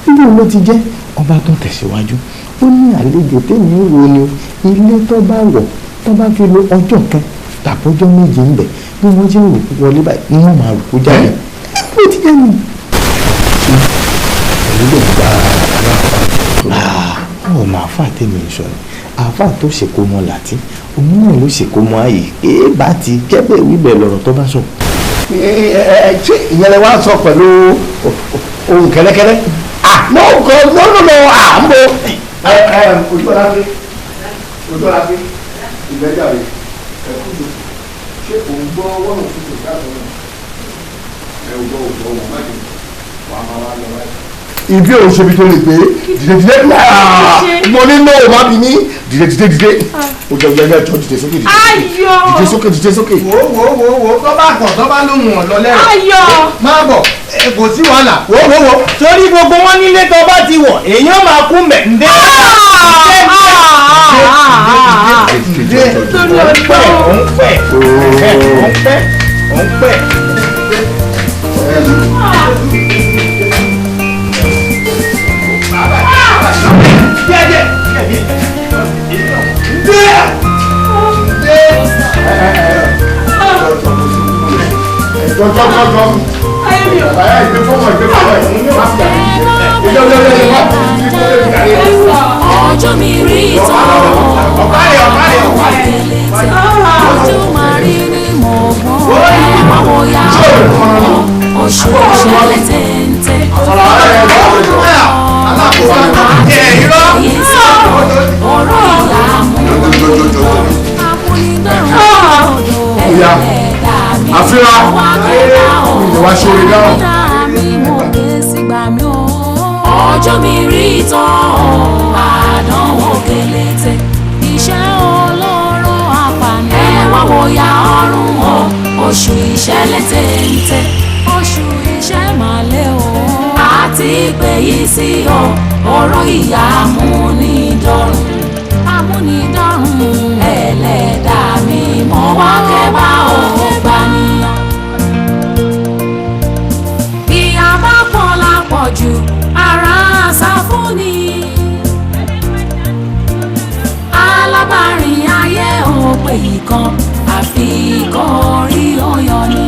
ilé ló ti jẹ́ ọba tó tẹ̀síwájú ó ní àlejò tèmi ń wo ni ilé tó bá wọ̀ tó bá fi lo ọjọ́ kan tàbọ́jọ́ méje ń bẹ̀ bí wọ́n jẹ́ òkú wọlé báyìí ni wọ́n máa rùkú jáde ó ti jẹ́ nìyí. èyí lè gba aláàfáà. ọ̀ máa fà tèmi sọ ni àáfà tó ṣèkó mọ làtí òun náà ló ṣèkó mọ ààyè bá ti kẹ́bẹ̀ wíbẹ̀ lọ̀rọ̀ tó bá sọ. ṣé ìyẹn lè wá sọ pẹ̀lú ohun kẹ́lẹ́kẹ́lẹ́ no à ń bo. ojú ọ̀la fi ìgbẹ́jà rẹ̀ ẹ̀kúndùn ṣé òun gbọ́ wọ́n ò fi tòṣà sọ̀rọ̀ ẹ̀ ò gbọ́ òjò ọmọ má jù wà á máa wá lọ wáyé. ibi òun ṣe bí tó lè pé dìde mo ní náà má bí ní dìde o jẹ ọjọ ẹjọ dìde sókè dìde sókè. wo tó bá kàn tó bá lóhùn ọ̀lọ́ lẹ́rọ máa bọ̀ kò sí wàhálà wo torí gbogbo wọn nílé tó bá ti wọ̀ èèyàn máa kú mẹ́ ǹdẹ́ òun pẹ́. Ọjọ́ mi rí tán ojú máa rí ní mọ̀ọ́gbọ́n àwọn òyà oṣù ìṣẹ̀lẹ̀ tẹ̀ǹtẹ̀ ọ̀rọ̀ ìyá àfihàn ìwà ṣòro dáhùn. ọjọ́ mi rí tán àdánwò kẹlẹ́tẹ̀ iṣẹ́ ọlọ́run apànìyàn ẹ̀wọ̀n wòyà ọ̀run oṣù ìṣẹ̀lẹ̀ tẹ̀ǹtẹ̀ oṣù yìí sí o ọ̀rọ̀ ìyá amúnidọ́rùn ẹlẹ́dàá mi mo wá kẹ́bà ó gbà níyàn. bí a bá pọ̀ lápọ̀jù ara àṣà fún ni alábàárìn ayé ò pé ìkan àfi ìkan orí ọyọ ni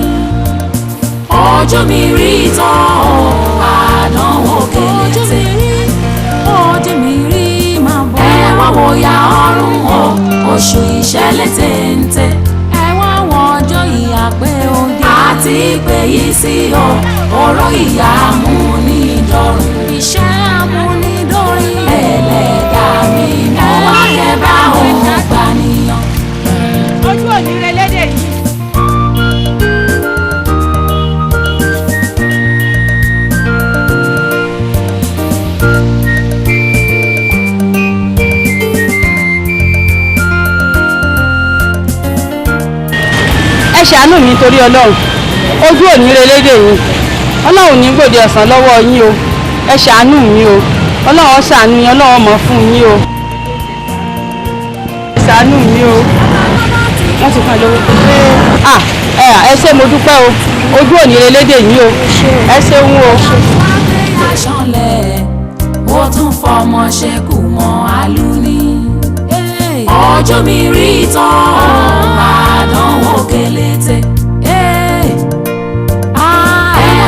ojú mi rí tán àdánwò kélété ojú mi rí máa bọ̀ ẹ wá wo ya ọrùn o oṣù ìṣẹ̀lẹ̀ téńté ẹ wá wo ọjọ́ ìyá pé ó dé àti pé yìí sí o ọ̀rọ̀ ìyá amúnidọ́rùn iṣẹ́ amúnidọ́rùn ẹlẹ́dàá mi mo wá kẹ́bà ó gbà níyàn. ojú òní rẹ lédè yìí. ẹ ṣàánú mi torí ọlọ́run ojú òní relédè yín ọlọ́run ní gbòde ọ̀sán lọ́wọ́ yín o ẹ ṣàánú mi o ọlọ́run ṣàánú yín ọlọ́run mọ̀ fún yín o ẹ ṣàánú mi o wọ́n ti fún ẹ lówó. ẹ ṣé mo dúpẹ́ o ojú òní relédè yín o ẹ ṣeun o. ó tún fọmọ ṣekú mọ́ alúni ọjọ́ mi rí tán àdánwò kélété ẹ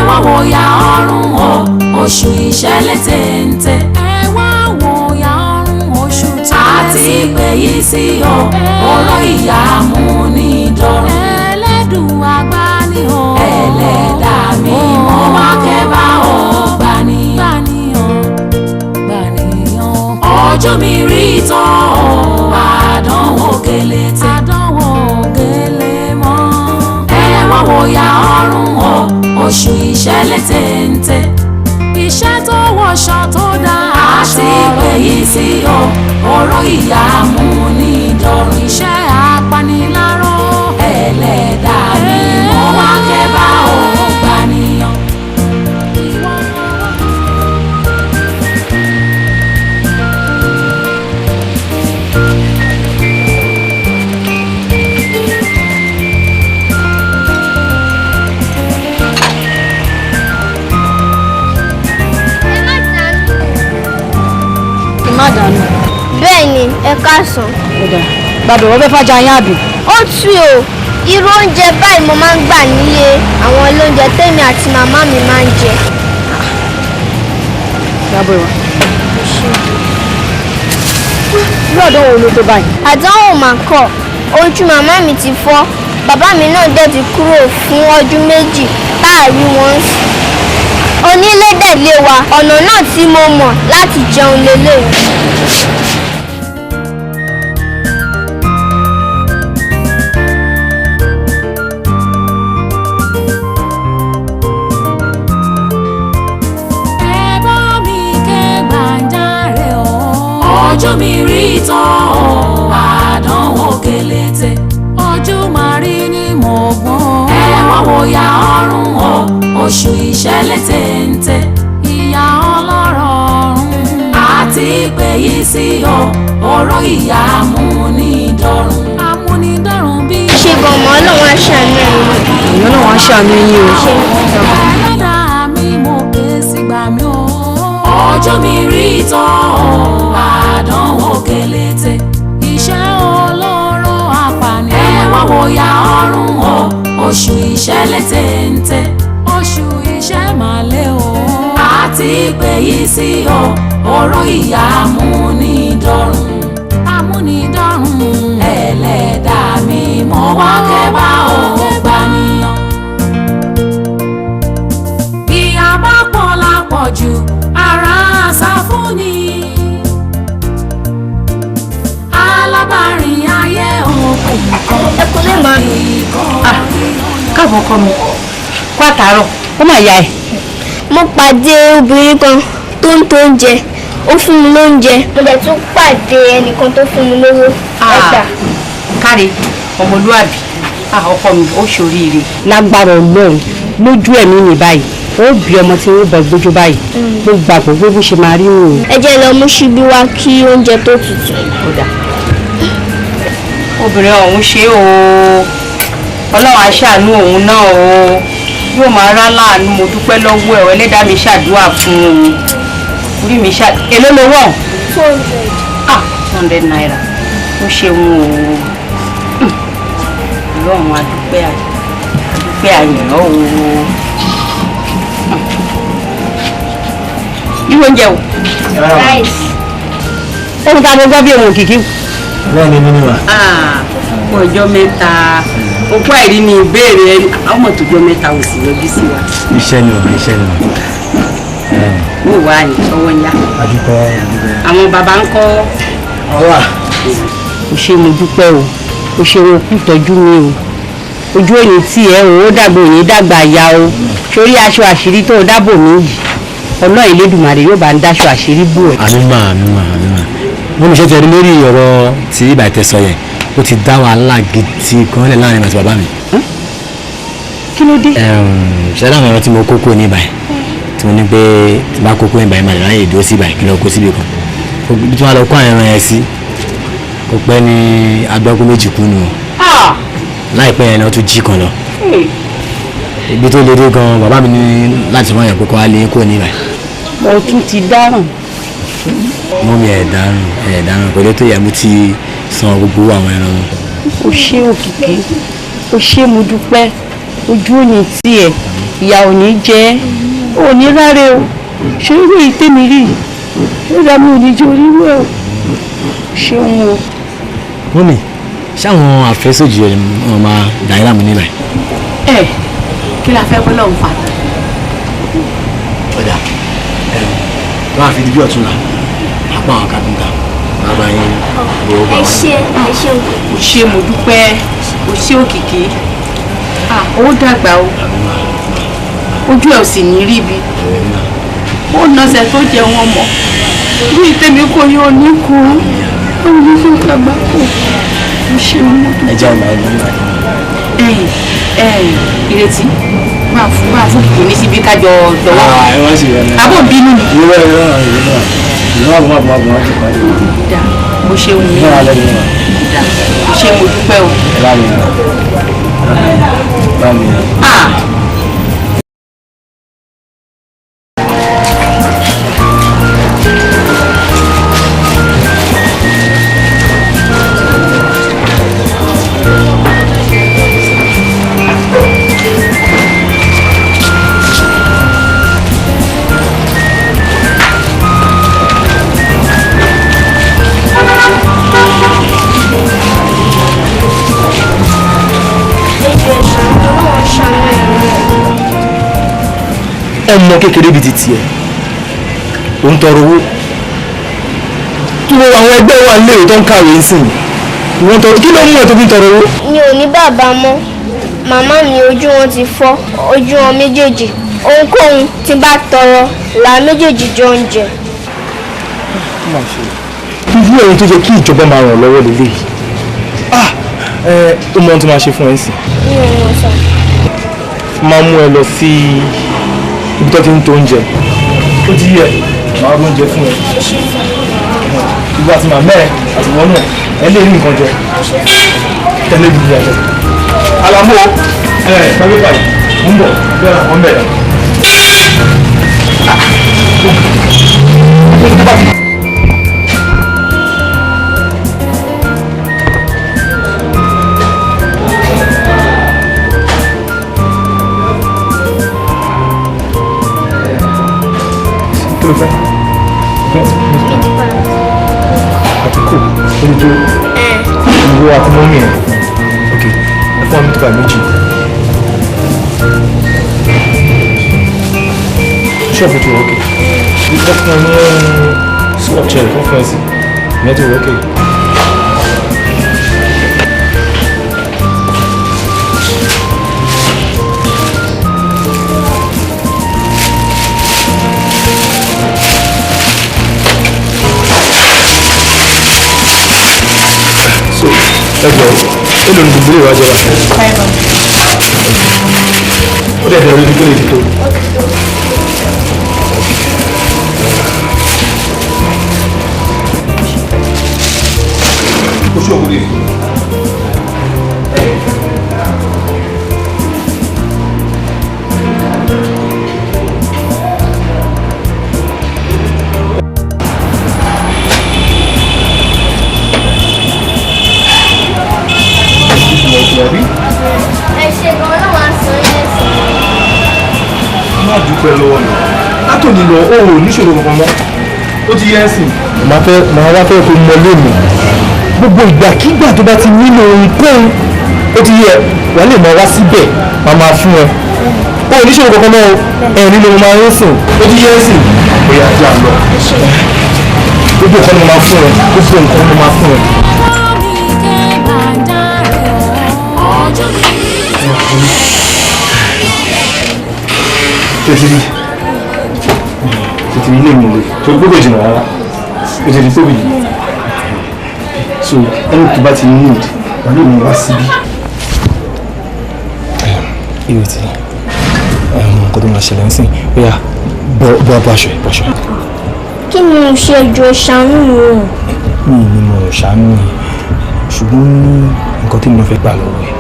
wá wo ya ọrùn o oṣù ìṣẹ̀lẹ̀ téńté ẹ wá wo ya ọrùn oṣù tó àti pé yìí sí o ọ̀rọ̀ ìyá amúnidọ́rùn ẹlẹ́dùn àgbà ni o ẹlẹ́dàá mi mo wá kẹ́bà ó gbà níyàn ọjọ́ mi rí tán àdánwò kélété mọ́ ẹ wá wo ya ọrùn o oṣù ìṣẹ̀lẹ̀ téńté iṣẹ́ tó wọṣọ tó dá àti pé yìí sí o ọ̀rọ̀ ìyá amúnidọ́rùn iṣẹ́ apaniláró ẹlẹ́dàá mi mo wá kẹ́bà ó gbà níyàn. bẹ́ẹ̀ ni ẹ káàsán. gbàdọ̀ wọ́n fẹ́ fàjà yín àbí. ó tú o irú oúnjẹ báyìí mo máa ń gbà nílé àwọn olóúnjẹ tèmi àti màmá mi máa ń jẹ. yàbọ̀ ìwà. irú àdánwò ló tó báyìí. àdánwò mà kọ́ ojú màmá mi ti fọ́ bàbá mi náà dẹ̀ ti kúrò fún ọdún méjì táàrí wọn sí. onílé dẹ̀ lé wa ọ̀nà náà tí mo mọ̀ láti jẹun lélẹ̀. ọjọ́ mi rí tán àdánwò kélété ojú máa rí ní mọ̀gbọ́n ẹ wá wo ya ọrùn o oṣù ìṣẹ̀lẹ̀ téńté ìyá ọlọ́rọ̀ ọ̀run àti pé yìí sí o ọ̀rọ̀ ìyá amúnidọ́rùn bí. ṣe bọ̀mọ́ ọlọ́run aṣàánú ẹ̀yìn. ọlọ́run aṣàánú yín o. ẹlẹ́dàá mi mo ké sígbà mi o ọjọ́ mi rí tán àdánwò kélété iṣẹ́ olóró apani ẹ wá wo ya ọrùn o oṣù ìṣẹ̀lẹ̀ téńté oṣù iṣẹ́ màlẹ́ o àti pé yìí sí o ọ̀rọ̀ ìyá amúnidọ́rùn ẹlẹ́dàá mi mo wá kẹ́bà ó gbà níyàn. bí a bá pọ̀ lápọ̀jù ara àṣà fún ni alábàárìn ayé òun pè ẹ kò lè máa. káàbọ̀ kọ́ mi kó àtàárọ̀ ó mà yá ẹ. mo pàdé obìnrin kan tó ń tó oúnjẹ ó fún mi lóúnjẹ mo dẹ̀ tún pàdé ẹnìkan tó fún mi lówó ẹgbà. káre ọmọlúàbí ọkọ mi ó ṣoríire lágbára Ọlọ́run lójú ẹ̀mí mi báyìí ó bí ọmọ tí wọ́n bọ̀ gbójú báyìí ló gbà gbogbo bó ṣe máa rí òun. ẹ jẹ́ lọ mú ṣíbí wá kí oúnjẹ tó tutù. obìnrin ọ̀hún ṣe o ọlọ́run aṣàánú òun náà o yóò máa rán láàánú mo dúpẹ́ lọ́wọ́ ẹ̀ ẹlẹ́dàá mi ṣàdúrà fún òun orí mi èló lówó 200 naira ó ṣeun o ọlọ́run adúpẹ́ àyàn o irú oúnjẹ o ohun tá a gbọ́ bí ohun kìkì. bẹ́ẹ̀ ni mímú wa. fún ọjọ́ mẹ́ta òkú àìrí ni ìbéèrè ẹni ọmọ tó jọ mẹ́ta ò sì yọjú sí wa. iṣẹ́ ni o iṣẹ́ ni o. wò wá ní ọwọ́ ńlá. àwọn bàbá ń kọ́. ọwà. o ṣe mo dúpẹ́ o o ṣe o kú tọ́jú mi o ojú òní tí ẹ o ó dàgbà òní dàgbà ya o sórí aṣọ àṣírí tó o dábò mí yìí ọlọ́run Elédùmarè yóò bá ń dáṣọ àṣírí bò ẹ́. àmín mo ní ṣe tẹ̀lé lórí ọ̀rọ̀ tí ibà ìtẹ̀sọ yẹn ó ti dá wàhálà gidi kan lẹ̀ láàrin àti bàbá mi. kí ló dé. ṣé láwọn ọ̀rọ̀ tí mo kókó ní ibà tí mo ní pé tí bá kókó ní ibà yẹn máa ráyè ìdúró sí ibà kí lọ kó síbi kan bí tí wọ́n lọ kó àwọn ẹran yẹn sí kó pẹ́ ní agbákú méjì kú nù láìpẹ́ yẹn ni wọ́n tún jí kan lọ ibi tó lédè gan bàbá mi ní láti wọ́n yẹn kókó wá lé kó ní ibà. mo tún ti dáràn. mọ́ mi ẹ̀ dáràn pẹ̀lú tó yẹ mo ti san gbogbo àwọn ẹran wọn. o ṣé Òkìkí o ṣé mo dúpẹ́ ojú òní tiẹ̀ ìyá òní jẹ́ òní rárẹ̀ o ṣé irú ìtẹ́mi rí ìrora mi ò ní jẹ́ onírú ẹ̀ o ṣeun o. mọ́mì ṣáwọn àfẹ́sọ̀jì ẹ̀ wọ́n máa dà yín láàmú níbà. ẹ kí la fẹ́ bọ́lọ̀ ń fà. ọ̀dà wọ́n á fi díbí ọ̀tún la apá àwọn kápẹ́ńtà bàbá yín lówó bá wọn. o ṣé mo dúpẹ́ o ṣé Òkìkí ó dàgbà o ojú ẹ̀ ò sì ní rí bi ó nọsẹ̀ tó jẹ wọn mọ́ bí tèmi kò yóò ní kú ó ní kí n kàgbá kù ó ṣe mú tó. ẹ jẹ́ ọmọ ẹ̀ lọ́wọ́ Ìrètí máa fún kìkì ní síbi kájọ dọwọ́ àbò bínú ni. mo ṣe òun ní mo ṣe mo dúpẹ́ o. ọmọ kékeré bíi ti tiẹ̀ ò ń tọrọ owó tó àwọn ẹgbẹ́ wa lérò tó ń kàwé ńsìn ìwọ̀n tọrọ kí ló mú ẹ tó fi ń tọrọ owó. mi ò ní bàbá mọ́ màmá mi ojú wọn ti fọ́ ojú wọn méjèèjì ohunkóhun tí bá tọrọ là méjèèjì jọ ń jẹ. irú ẹ̀yin tó jẹ́ kí ìjọba máa ràn lọ́wọ́ lélẹ́yìí ó mọ ohun tó máa ṣe fún ẹ sí. mi ò mọ̀ sọ. máa mú ẹ lọ sí ibi tó ti ń to oúnjẹ ó ti yẹ máa rún oúnjẹ fún ẹ ìwọ àti màmá ẹ àti wọn náà ẹ lè rí nǹkan jẹ tẹ́lẹ̀ bí ìyàjẹ Àlàmú pẹ̀lú báyìí ń bọ̀ bẹ́ẹ̀ àwọn mẹ́rin. àti kò ojú ìwọ àti mọ́mí ẹ̀ ok ẹ fún mi tó bá méjì ṣọ́ọ̀bù tó wọ́ọ̀kì bí wọ́n fún ọ ní swap chair tó fún ẹ sí ìyẹn tó wọ́ọ̀kì. ẹjọ èlò ní gbogbo ìwà jẹba ó dẹ̀ dẹ̀ orí tó lè ti tó. ṣú ọkùnrin ni. ẹ ṣe gan náà wá sọ yẹn sí. má dúpẹ́ lọ́wọ́ mi látòní lọ ó ò níṣòro kankan mọ́ ó ti yẹ ẹ́ sìn. màá wá fẹ́ kó mọ lónìí gbogbo ìgbàkígbà tó bá ti nílò ohunkóhun ó ti yẹ wà lè máa wá síbẹ̀ máa máa fún ẹ ó ò níṣòro kankan mọ́ ẹ nílò mo máa ń sìn ó ti yẹ ẹ́ sìn bóyá ajá lọ gbogbo nǹkan ni mo máa fún ẹ gbogbo nǹkan ni mo máa fún ẹ. tètè ilé mi lè tó gbogbo ìjìnà rárá tètè tóbi yìí so ẹni tó bá ti ní ìdí wà lè mú wá síbí. ìrètí nǹkan tó máa ṣẹlẹ̀ ń sìn bóyá bọ́ aṣọ ẹ̀ bọ́ṣọ. kí ni mo ṣe jọ ṣàánú mi. mi ni mo ṣàánú yìí ṣùgbọ́n nǹkan tí mo fẹ́ gbà lọ́wọ́ ẹ̀.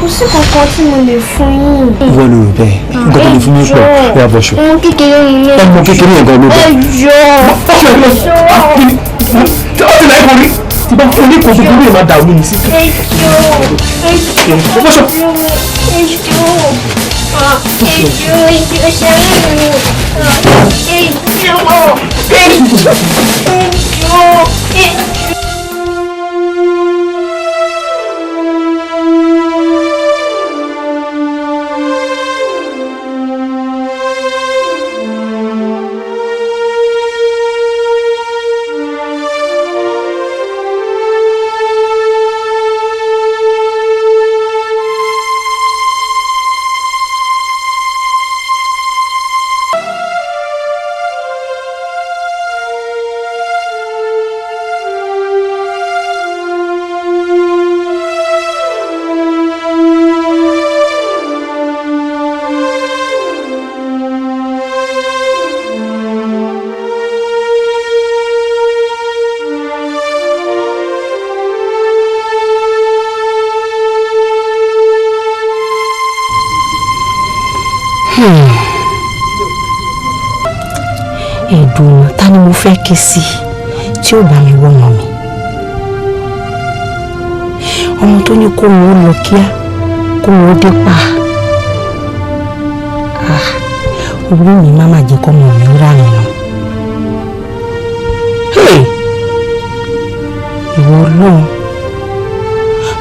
kò sí kankan tí mo lè fún yín. ìwọ ló rò bẹ́ẹ̀ nǹkan tó lè fún mi pọ̀ bóyá bọ́ṣọ. ọmọ kékeré ni ọmọ kékeré yẹn gan ló bọ̀. ó ti láì borí tí bá fún ní kò tó kúrò máa dà omi ní sí. ẹ̀dùn ta ni mo fẹ́ ké sí tí ó bá mi wọ́ ọmọ mi ọmọ tó ní kó wọn ó lọ kíá kó wọn ó dé pa orí mi má má jẹ́ kọ́ ọmọ mi ó rà nínú ìwọ Ọlọ́run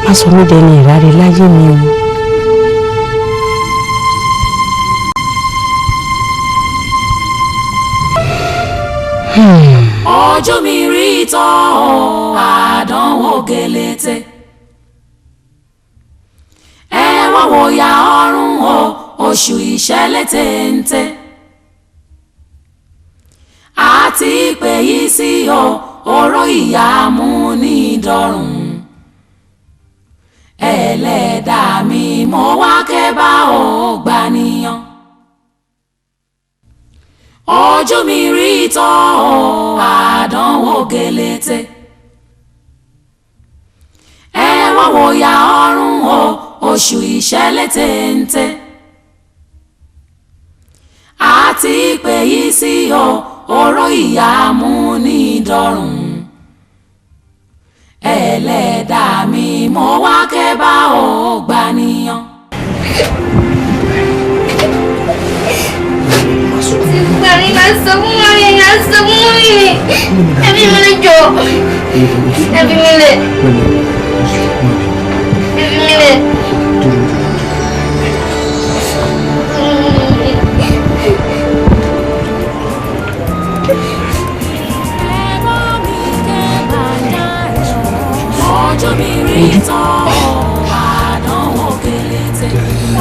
má sọ mí dẹni ìráre láyé mi o. ọjọ́ mi rí tán àdánwò gẹlẹ́tẹ ẹ wá wò ya ọrùn o oṣù ìṣẹ̀lẹ̀ téńté àti pé yìí sí o oró ìyá mú ní dọ̀rùn ẹlẹ́dàá mi mo wá kẹ́ bá ò gbà níyàn. ọjọ́ mi rí tán àdánwò gẹlẹ́tẹ ẹ wá wò ya ọrùn o oṣù ìṣẹ̀lẹ̀ téńté àti pé yìí sí o oró ìyá mú ní dọ̀rùn ẹlẹ́dàá mi mo wá kẹ́ bá ò gbà níyàn. Mami, máa sọ fún mami, máa sọ fún mami. Ẹbí mi lè jọ. Ẹbí mi lè. Ẹbí mi lè. ọjọ́ mi rí tán àdánwò gẹlẹ́tẹ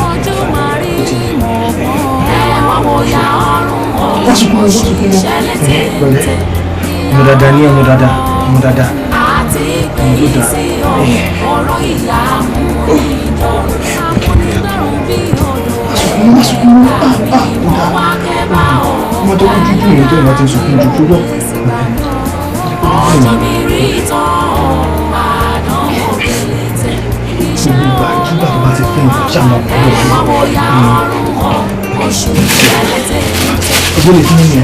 ọjọ́ máa rí mọ̀ ẹ wá wò ya ọrùn oṣù ìṣẹ̀lẹ̀ téńté ọmọ dáadáa ní ọmọ dáadáa ọmọ dáadáa. àti pé ìsì ọ̀rọ̀ ìyá mú ìdọ̀rùn amúnidọ̀rùn bí odò ẹ̀ẹ́dàmí wá kẹ́bà ó ọmọ tó kú jújú ìrìn tó ìmọ̀ ti sùn fún jújú lọ. ọjọ́ mi rí tán àdánwò ṣàmọ̀ oṣù ìṣẹ̀lẹ̀ ọjọ́ lè fún mi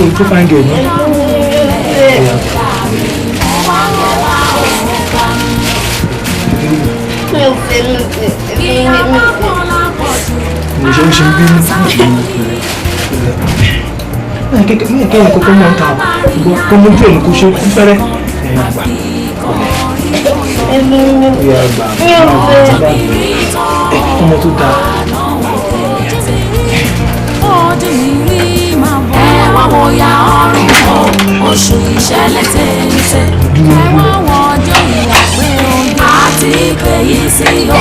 ẹ̀ tó fáńgì ẹ̀ ní. mo ṣe ń bínú kéèyàn kókó mọ̀ ń ta kó mójú ẹ̀ ní kó ṣe kú fẹ́rẹ́ ọmọ tó dáa. Wòyà ọrùn o, oṣù ìṣẹ̀lẹ̀ tẹ̀lé. Ẹ wá wọ ọjọ́ ìwà pé oúnjẹ àti ìgbéyìí sí o.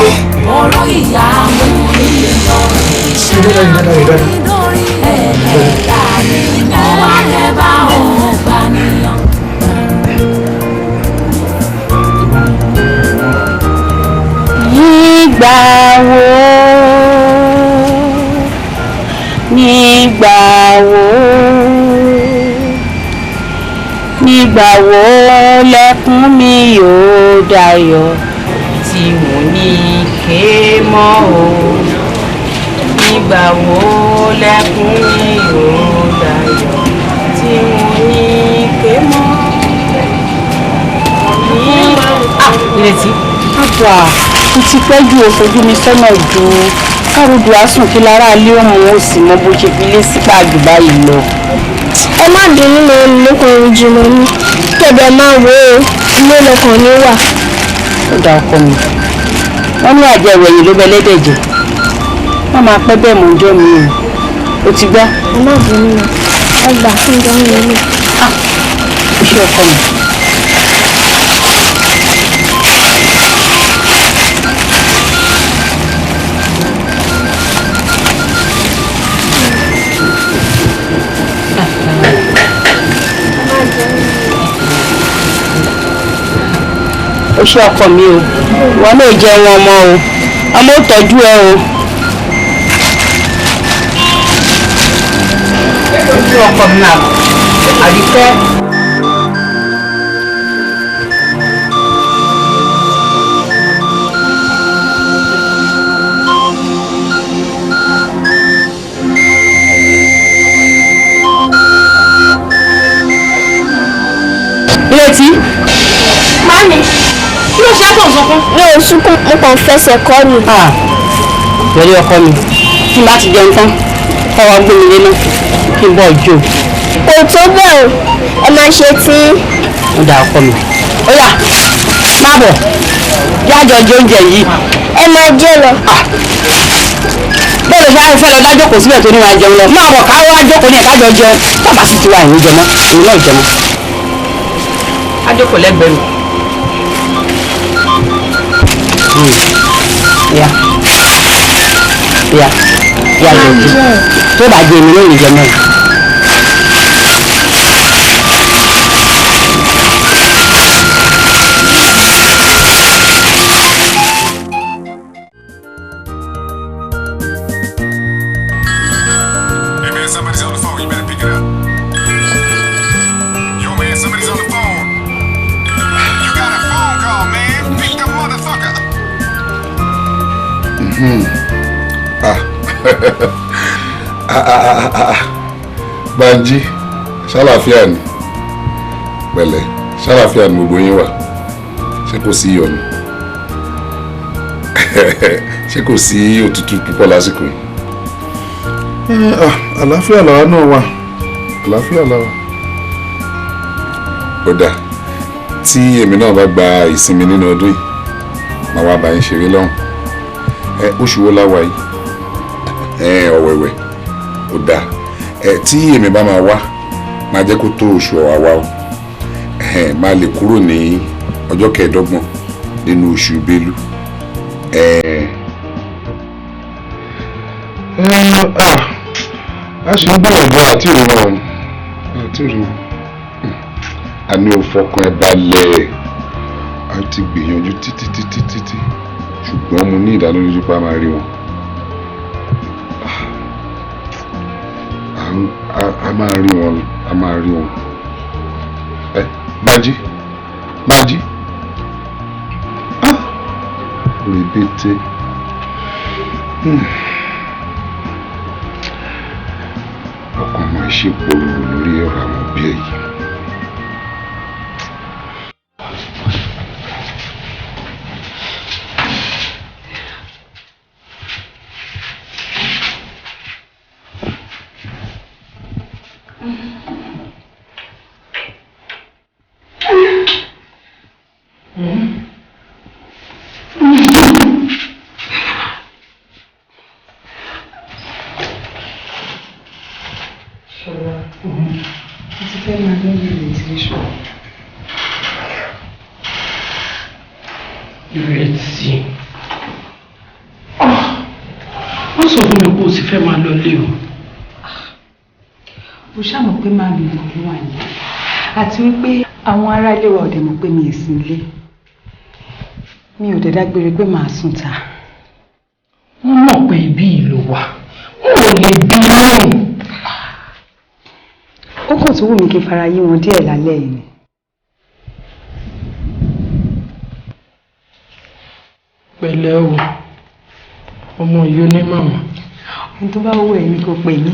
Oró ìyá mú nílò ìṣẹ̀lẹ̀ lórí ẹ̀ẹ́dá ni mo wá rẹ̀ bá òun gbà níyàn. Nígbà wo lẹ́kún mi yóò dayọ̀ tí mo ní ké mọ́ o. Nígbà wo lẹ́kún mi yóò dayọ̀ tí mo ní ké mọ́. Ìrètí. Àbà ó ti pẹ́ ju òfojú mi sọ́nà ju kárùdù àsùn kí lára ilé ọmọ ó sì mọ bó ṣe fi lé sípà jù báyìí lọ. Ẹ má bínú lọ lókùnrin jùlọ ní kẹ̀dẹ̀ máa wo ilé lọkàn ní wà. Ó dá ọkọ mi wọ́n ní àjẹwò ẹ̀yìn ló bẹ lẹ́dẹ̀ jẹ wọ́n máa pẹ́ bẹ́ẹ̀ mọ́ ọjọ́ mi o ti gbọ́. Ẹ má bínú lọ ẹ gbà fún ìjọba ilé. Iṣẹ́ ọkọ mi. Ó ṣe ọkọ mi o wọn náà jẹ wọn ọmọ o ọmọ ò tọ́jú ẹ o. Ojú ọkọ mi náà àrífẹ́. Ìrètí. Mami. Kí ló ṣe é tó ń sunkún? Mi ò sunkún, mo kàn fẹsẹ̀ kọ́ ni. Lórí ọkọ mi, tí n bá ti jẹun tán, kọ́ wa gbé mi léná, kí n bọ̀ jó. Kò tó bẹ́ẹ̀ o, ẹ máa ṣe tí. Ó dá ọkọ mi. Ó yá, má bọ̀, jájọ jẹ oúnjẹ yìí. Ẹ máa jẹ lọ. Bẹ́ẹ̀ ló ṣe àìfẹ́ lọ dájókòó síbẹ̀ tó ní wàá jẹun lọ. Máa bọ̀ ká wá jókòó ní ìkájọ jẹun. Bàbá sì ti wá ìní jẹmọ́, èmi náà jẹmọ́. Ajókòó lẹ́gbẹ̀ẹ́ mi. Ya lòdì tó bá jẹ èmi lórí jẹ náà. Somebody's on the phone, you better pick it up. Yo, man, somebody's on the phone. You got a phone call, man. Pick the motherfucker. Banji, ṣàlàáfíà ni? Pẹ̀lẹ́, ṣàlàáfíà ni gbogbo yín wà? Ṣé kò sí ìyọnu? Ṣé kò sí òtútù púpọ̀ lásìkò yìí? Àlàáfíà làwa náà wà. Àlàáfíà làwa. Ó dà, tí èmi náà bá gba ìsinmi nínú ọdún yìí, màá wá bá yín ṣeré lọ́hùn. Oṣù wo la wà yìí? Ọ̀wẹ̀wẹ̀. Ó dà, tí èmi bá máa wá, máa jẹ́ kó tó oṣù Ọ̀wàwà o. Máa lè kúrò ní ọjọ́ 25 nínú oṣù Bélú. A ṣe ń gbìyànjú àti ìrọ̀rùn àti ìrọ̀rùn. A ní o fọkàn ẹ balẹ̀, a ti gbìyànjú títí ṣùgbọ́n mo ní ìdánilójú pé a máa rí wọn. A máa rí wọn. Bánjí. Rèbété. Ọkàn ọmọ ìṣèpò lórí ọ̀rọ̀ àwọn òbí ẹ̀ yìí. Ìrètí. Wọ́n sọ fún mi pé o ti fẹ́ máa lọ lé o. Mo ṣàmọ̀ pé máa mi ìbò ló wà ní. Àti wípé àwọn ará ilé wa ò dẹ̀ mọ̀ pé mi ì sí ilé. Mi ò dẹ̀ dágbére pé màá sùn ta. Wọ́n mọ̀ pé ibi ìlú wa. Wọ́n ò lè bí lóhùn. Ó kàn tó wù mí kí n fara yí wọn díẹ̀ lálẹ́ yìí ni. Pẹ̀lẹ́ o, ọmọ yìí ó ní màmá. Ohun tó bá wù ẹ́ ni kò pè mí.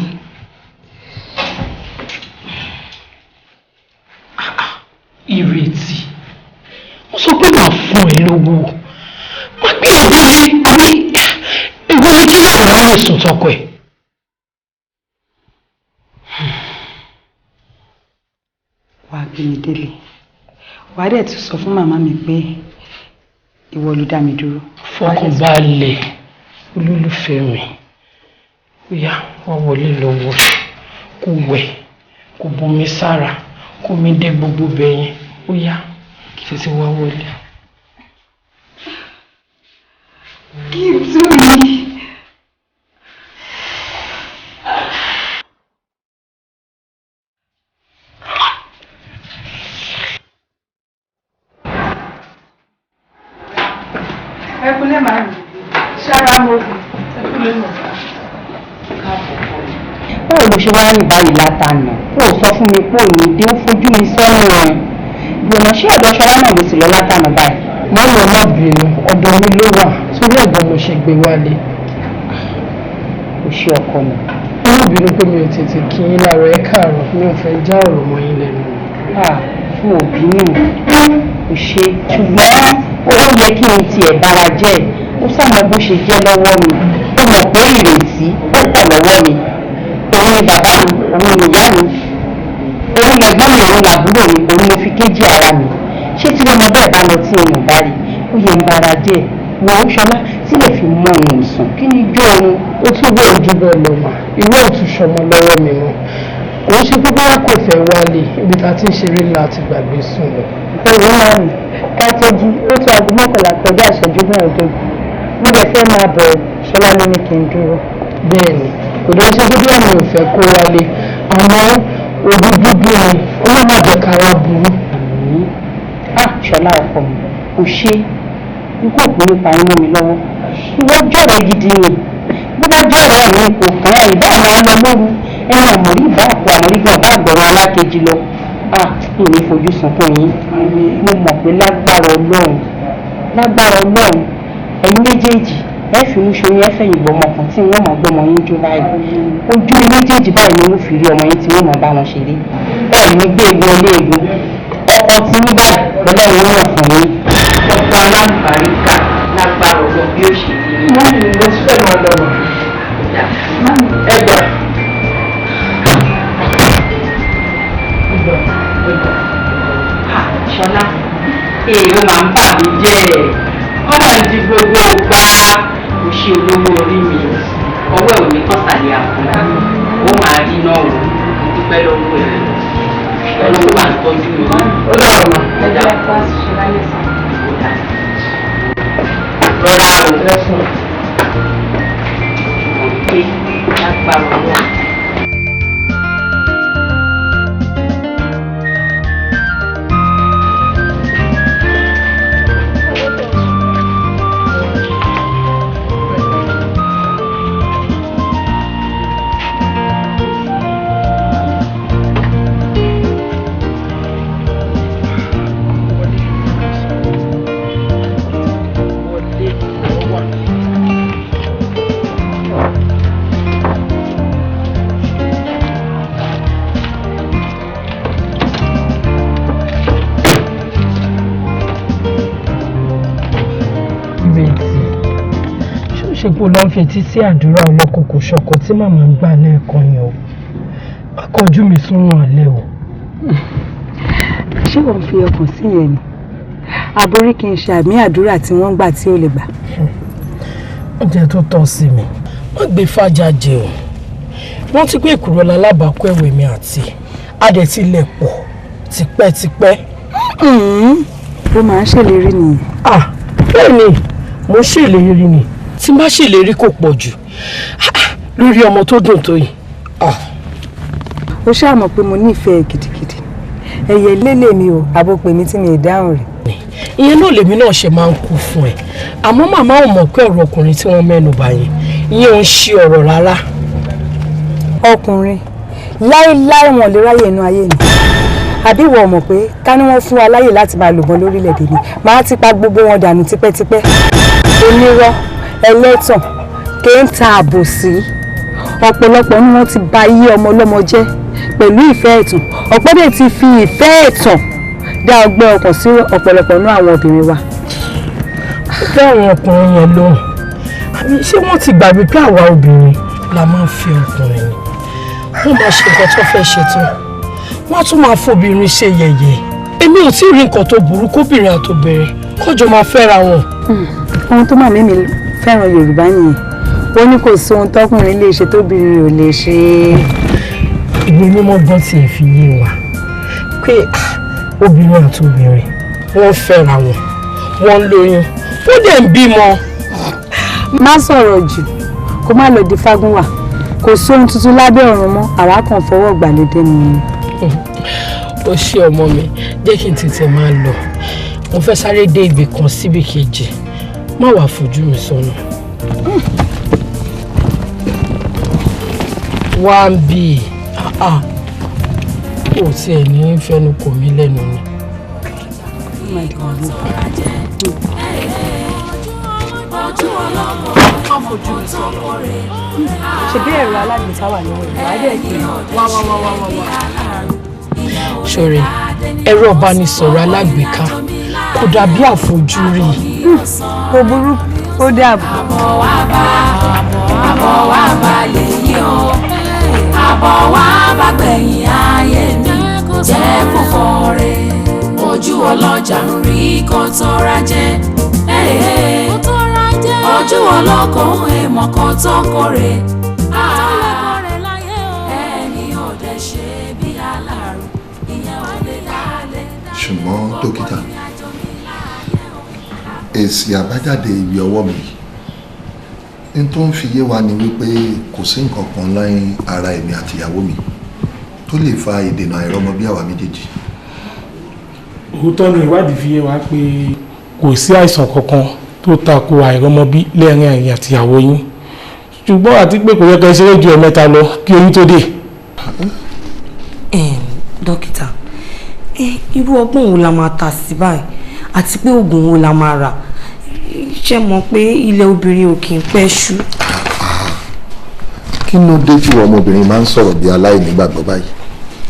Ìrètí. Mo sọ pé màá fún ẹ lówó. Má gbé ọ̀rọ̀ rí ìwé ojú àwọn ọmọ èso tọkọ ẹ̀. Wàá gbé mi délé. Wàá dẹ̀ tún sọ fún màmá mi pé ìwọ ló dá mi dúró. Fọkànbalẹ̀ olólùfẹ́ mi. Ó yá wá wọlé lọ wọ̀ kó wẹ̀ kó bomi sára kó mi dé gbogbo bẹ̀yẹn. Ó yá tètè wá wọlé. Kí n tún mi. Ẹkúnlẹ̀ máa ń ṣára mọ́bí. Ẹkúnlẹ̀ mọ̀. Báwo ló ṣe wá rìn báyìí látànà? Ó sọ fún mi pé òní dé ó fojú mi sọ́nù rẹ̀. Ìgbìmọ̀ ṣé ọ̀dọ̀ ṣọlá náà ló sì lọ látànà báyìí? Má lọ má bínú, ọ̀dọ̀ mi ló wà, torí ẹ̀gbọ́n mo ṣe gbé wálé. Ó ṣe ọkọ mi. Má bínú pé mi ò tètè kí yín lára ẹ káàárọ̀, mi ò fẹ́ já ọ̀rọ̀ mọ́ yín lẹ́nu. Fún òbí nù, ó ṣe ṣùgbọ́n ó yẹ kí n tiẹ̀ bára jẹ́ ó sàmọ́ bó ṣe jẹ́ lọ́wọ́ mi. Ó mọ̀ pé ìrètí ó pọ̀ lọ́wọ́ mi. Òun ni bàbá mi, òun ni ìyá mi. Òun lẹ̀gbọ́n mi, òun làbúrò mi, òun mo fi kéjì ara mi. Ṣé tí ọmọ bẹ́ẹ̀ bá lọ tí èèyàn bá rí, ó yẹ ń bára jẹ́ wọ́n ṣọlá tí lè fi mọ òun sùn kí ni jó òun. Ó túbọ̀ ojú bẹ́ẹ̀ lọ mà, ìwé òtún ṣọmọ lọ́wọ́ mi mọ́. Òun ṣe pé bóyá kò fẹ́ wálé ibi tá a ti ń ṣeré láti gbàgbé sùn lọ. Òun máa rìn ká tó jí ó tó aago mọ́kànlá kọjá ìṣẹ́jú mẹ́ẹ̀ẹ́dógún. Mo lè fẹ́ máa bọ̀ ṣọlá ló ní kí n dúró. Bẹ́ẹ̀ni, kò dé ṣe pé bí àwọn ò fẹ́ kó wálé, àmọ́ òbí dúdú ni ó má má jẹ́ kára burú. Ṣọlá ọkọ mi kò ṣe ikú òpin nípa inú mi lọ́wọ́. Ìwọ jọ̀rọ̀ gidi ni bó bá jọ̀rọ̀ mi kò kàn ẹ́ ìbá máa lọ lóru ẹni àmọ̀rí ìbá àpò àmọ̀rí gan bá gbọ̀rọ̀ alákejì lọ. Ìní fojú sunkún yín mo mọ̀ pé lágbára Ọlọ́run ẹ̀yin méjèèjì ẹ fi mú ṣoyún ẹ fẹ̀yìn gbọmọ kan tí wọ́n mọ̀ gbọmọ yín jó báyìí ojú méjèèjì báyìí ni wọ́n fi rí ọmọ yín tí wọ́n mọ̀ bá wọn ṣeré ẹ̀yin gbé egun olóògùn ọkọ tí ní báyìí lọ́lọ́run yàn fún yín ọkọ alábàríkà lágbára Ọlọ́run bí ó ṣe rí yín. Wọ́n ní mo ti fẹ́ máa lọ mọ̀. Ẹgbà. Ṣọlá èrò máa ń bà mí jẹ́ ó máa ń di gbogbo gbá kò ṣe olówó orí mi ọwọ́ ẹ̀ ò ní kọ́sàlẹ̀ àpò ó máa rí náà wò dúpẹ́ lọ́wọ́ ẹ̀ ọlọ́wọ́ bá ń tọ́jú mi. Ó dàrọ̀ mọ́. Ẹgbẹ́ ẹ̀kọ́ àṣìṣe láyé sàn. Rọra o lẹ́sùn. Òkè lágbára Ọlọ́run. kò lọ́n fetí sí àdúrà ọlọ́kòkò ṣọ̀kọ̀ tí màmá ń gbà lẹ́ẹ̀kan yẹn o. Akọjú mi súnrun alẹ́ o. Ṣé wọ́n fi ọkàn sí yẹn ni? Àbórí kì í ṣe àmì àdúrà tí wọ́n gbà tí ó lè gbà. Oúnjẹ tó tọ́ sí mi, wọ́n gbé fájà jẹ o. Wọ́n ti pé ìkúrọ̀ lálábàákú ẹ̀wẹ̀ mi àti adẹ̀ ti lẹ̀ pọ̀ tipẹ́tipẹ́. Ó máa ń ṣèlérí nìyẹn. Bẹ́ẹ̀ ni, mo ṣèlérí ni. Tí n bá ṣèlérí kò pọ̀ jù lórí ọmọ tó dùn tó yìí. Ó ṣáà mọ̀ pé mo nífẹ̀ẹ́ gidigidi. Ẹyẹ lélẹ̀ mi o, àbòpè mi tí mi ì dáhùn rẹ̀. Ìyẹn náà lèmi náà ṣe máa ń kú fún ẹ. Àmọ́ màmá ò mọ̀ pé ọ̀rọ̀ ọkùnrin tí wọ́n mẹ́nu bà yẹn, ìyẹn ò ń ṣe ọ̀rọ̀ rárá. Ọkùnrin láéláé wọn lè ráyè inú ayé mi. Àbí ìwọ mọ̀ pé ká ní wọ́n fún wa láyè láti máa lò bọ́n lórílẹ̀‐èdè ni máa ti pa gbogbo wọn dànù tipẹ́tipẹ́. Onírọ́, ẹlẹ́tàn, kéńtà àbòsí. Ọ̀pọ̀lọpọ̀ ni wọ́n ti ba iye ọmọ ọlọ́mọ jẹ́ pẹ̀lú ìfẹ́ ẹ̀tàn. Ọ̀pọ̀ dẹ̀ ti fi ìfẹ́ ẹ̀tàn dá ọgbẹ́ ọkàn sí ọ̀pọ̀lọpọ̀ nínú àwọn obìnrin wa. Bẹ́ẹ̀ àwọn ọkùnrin yẹn lóhùn. Àbí ṣé wọ́n ti gbàgbé pé àwa obìnrin la máa ń fi ọkùnrin ni? Wọ́n máa ṣe nǹkan tó fẹ́ ṣe tán. Wọ́n á tún máa fobìnrin ṣe yẹ̀yẹ́. Èmi ò tí ì rí nǹkan tó burú kóbìnrin àtobìnrin kọjọ máa fẹ́ra wọn. Ohun tó màmí mi fẹ́ràn Yorùbá nìyẹn. Wọ́n ní kò sí ohun tọkùnrin lè ṣe tóbìnrin ò lè ṣe. Ìwé mímọ́ gan ti ẹ̀ fi yé wa pé obìnrin àti obìnrin wọ́n fẹ́ra wọn, wọ́n lóyún, ó dẹ̀ ń bímọ. Má sọ̀rọ̀ jù kó má lọ di fágúnwà. Kò sí ohun tuntun lábẹ́ ọ̀run mọ́, àwa kan fọwọ́ gbàlédé mu ni. Ó ṣe ọmọ mi, jẹ́ kí n tètè máa lọ. Mo fẹ́ sáré dé ibì kan síbì kejì. Má wàá fojú mi sọnù. Wá ń bì kò tiẹ̀ ní fẹnu kò mí lẹ́nu ni. Ṣebí ẹ̀rọ alágbèéká wà lọ́wọ́ ìwádìí ẹ̀kẹ́ wá. Ṣọ̀rẹ́, ẹ̀rọ ìbánisọ̀rọ̀ alágbèéká kò dàbí àfojúrí. Kò burú, ó dàbọ̀. Abowaba Leyi o. Abowaba gbẹ̀yìn ayé mi jẹ́ fòfò rẹ̀. Ojú ọlọ́jà ń rí kó tó rajẹ́. Ojú ọlọ́kọ̀ ń èèmọ̀ kó tó kórè. Ẹni ò dẹ̀ ṣe bí aláàrú, ìyẹn ò lè dálé. Ṣùgbọ́n dókítà, èsì àbájáde ìwé ọwọ́ mi n tó ń fi yé wa ni wípé kò sí nǹkan kan lẹ́yìn ara èmi àti ìyàwó mi tó lè fa ìdènà àìrọ́mọbí àwa méjèèjì. Òótọ́ ni ìwádìí fi yé wa pé kò sí àìsàn kankan tó tako àìrọ́mọbí lẹ́rìn àyìn àti ìyàwó yín, ṣùgbọ́n àti pé kò yẹ kẹ́ ṣeré ju ẹ̀mẹ́ta lọ kí oyún tó dé. Dókítà, irú ọgbọ́n wo la máa ta sí báyìí àti pé oògùn wo la máa rà? Ṣé mọ̀ pé ilẹ̀ obìnrin ò kì í pẹ́ ṣú? Kí ló dé tí ọmọbìnrin máa ń sọ̀rọ̀ bí aláìnígbàgbọ́ báyìí?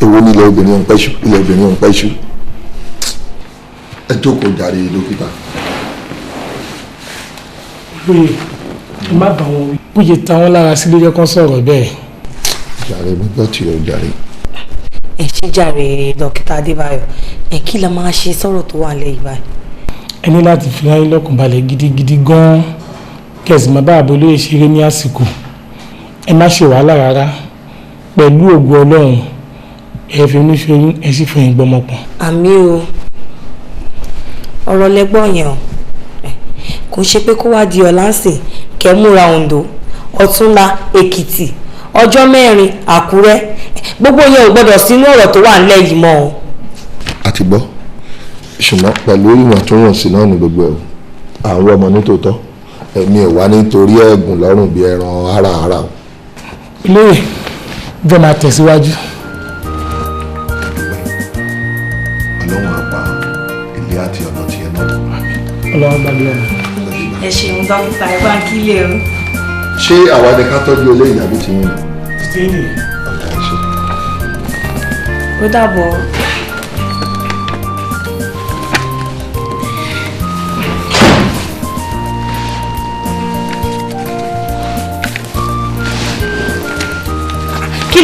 Èwo ni ilẹ̀ obìnrin ò ń pẹ́ ṣú? Ilẹ̀ obìnrin ò ń pẹ́ ṣú. Ẹ jókòó jàre dókítà. Lóye, ẹ má bà wọn wí. Bóyá táwọn lára sí ló jẹ́ kán sọ̀rọ̀ bẹ́ẹ̀. Jàre mi gbọ́ tí o jàre. Ẹ ṣe jàre dókítà Adébáyọ̀, kí la máa ṣe sọ̀rọ̀ tó wà lẹ́yìn báyìí? Ẹ ní láti fi ráyé lọ́kàn balẹ̀ gidigidi gan-an kẹ̀sì má bá àbólóyè ṣeré ní àsìkò. Ẹ má ṣe wàhálà rárá. Pẹ̀lú ògo Ọlọ́run, ẹ fi inú ṣoyún, ẹ sì fẹ̀yìn gbọmọpọ̀. Àmín o. Ọ̀rọ̀ lẹ́gbọ́n yẹn o. Kò ṣe pé kó wá di ọ̀láǹsìn kẹ́ múra Oǹdó, ọ̀túnla Èkìtì, ọjọ́ 4 Àkúrẹ́. Gbogbo yẹn ò gbọ́dọ̀ sínú ọ̀rọ̀ tó wà nílẹ̀ yìí mọ́ o. A ti gbọ́, ṣùgbọ́n pẹ̀lú ìwọ̀ntúnwọ̀nsì náà ní gbogbo ẹ̀ àwọn ọmọ nítòótọ́ ẹ̀mí ẹ̀ wá nítorí ẹ̀gùn lọ́rùn bí ẹran háràhárà o. Ilé jọ máa tẹ̀síwájú. Ọlọ́run àpá ilé àti ọ̀nà tiẹ̀ náà. Ọlọ́run gbàdúrà mi. Ẹ ṣeun dókítà, ẹ bá ń kílẹ̀ o. Ṣé àwa ni ká tọ́jú eléyìí àbí ti yín ni? Stay. Ọ̀gá ẹ ṣe. Ó dàbọ̀.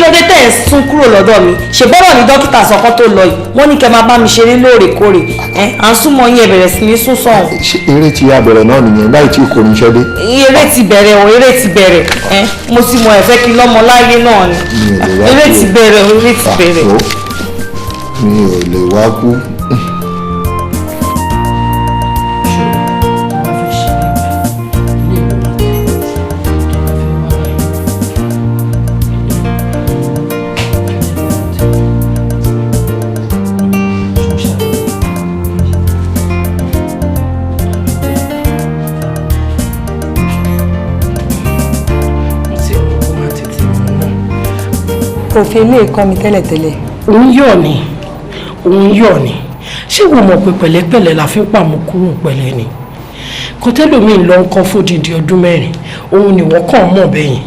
ló dé tẹ̀ ẹ́ sún kúrò lọ́dọ̀ mi ṣèbọ́rọ̀ ní dókítà sọ́kọ́ tó lọ yìí wọ́n ní kẹ́ máa bá mi ṣeré lóòrèkóòrè à ń súnmọ́ yín ẹ bẹ̀rẹ̀ sí ní sún sọ̀hún. eré ti abẹ̀rẹ̀ náà nìyẹn láì tí kò ní iṣẹ́ dé. eré ti bẹ̀rẹ̀ o eré ti bẹ̀rẹ̀ mo sì mọ ẹ̀fẹ́ kí lọ́mọ láyé náà ni eré ti bẹ̀rẹ̀ o eré ti bẹ̀rẹ̀. mi ò lè wá kú. kò fi ilé ìkọ́ mi tẹ́lẹ̀tẹ́lẹ̀. òun yọ̀ ni ṣé wo mọ̀ pé pẹ̀lẹ́pẹ̀lẹ́ la fi ń pàmò kúrò pẹ̀lẹ́ ni kọ́tẹ́lómi lọ ń kọ́ fódìdí ọdún mẹ́rin òun ni wọ́n kàn mọ̀ bẹ́yìn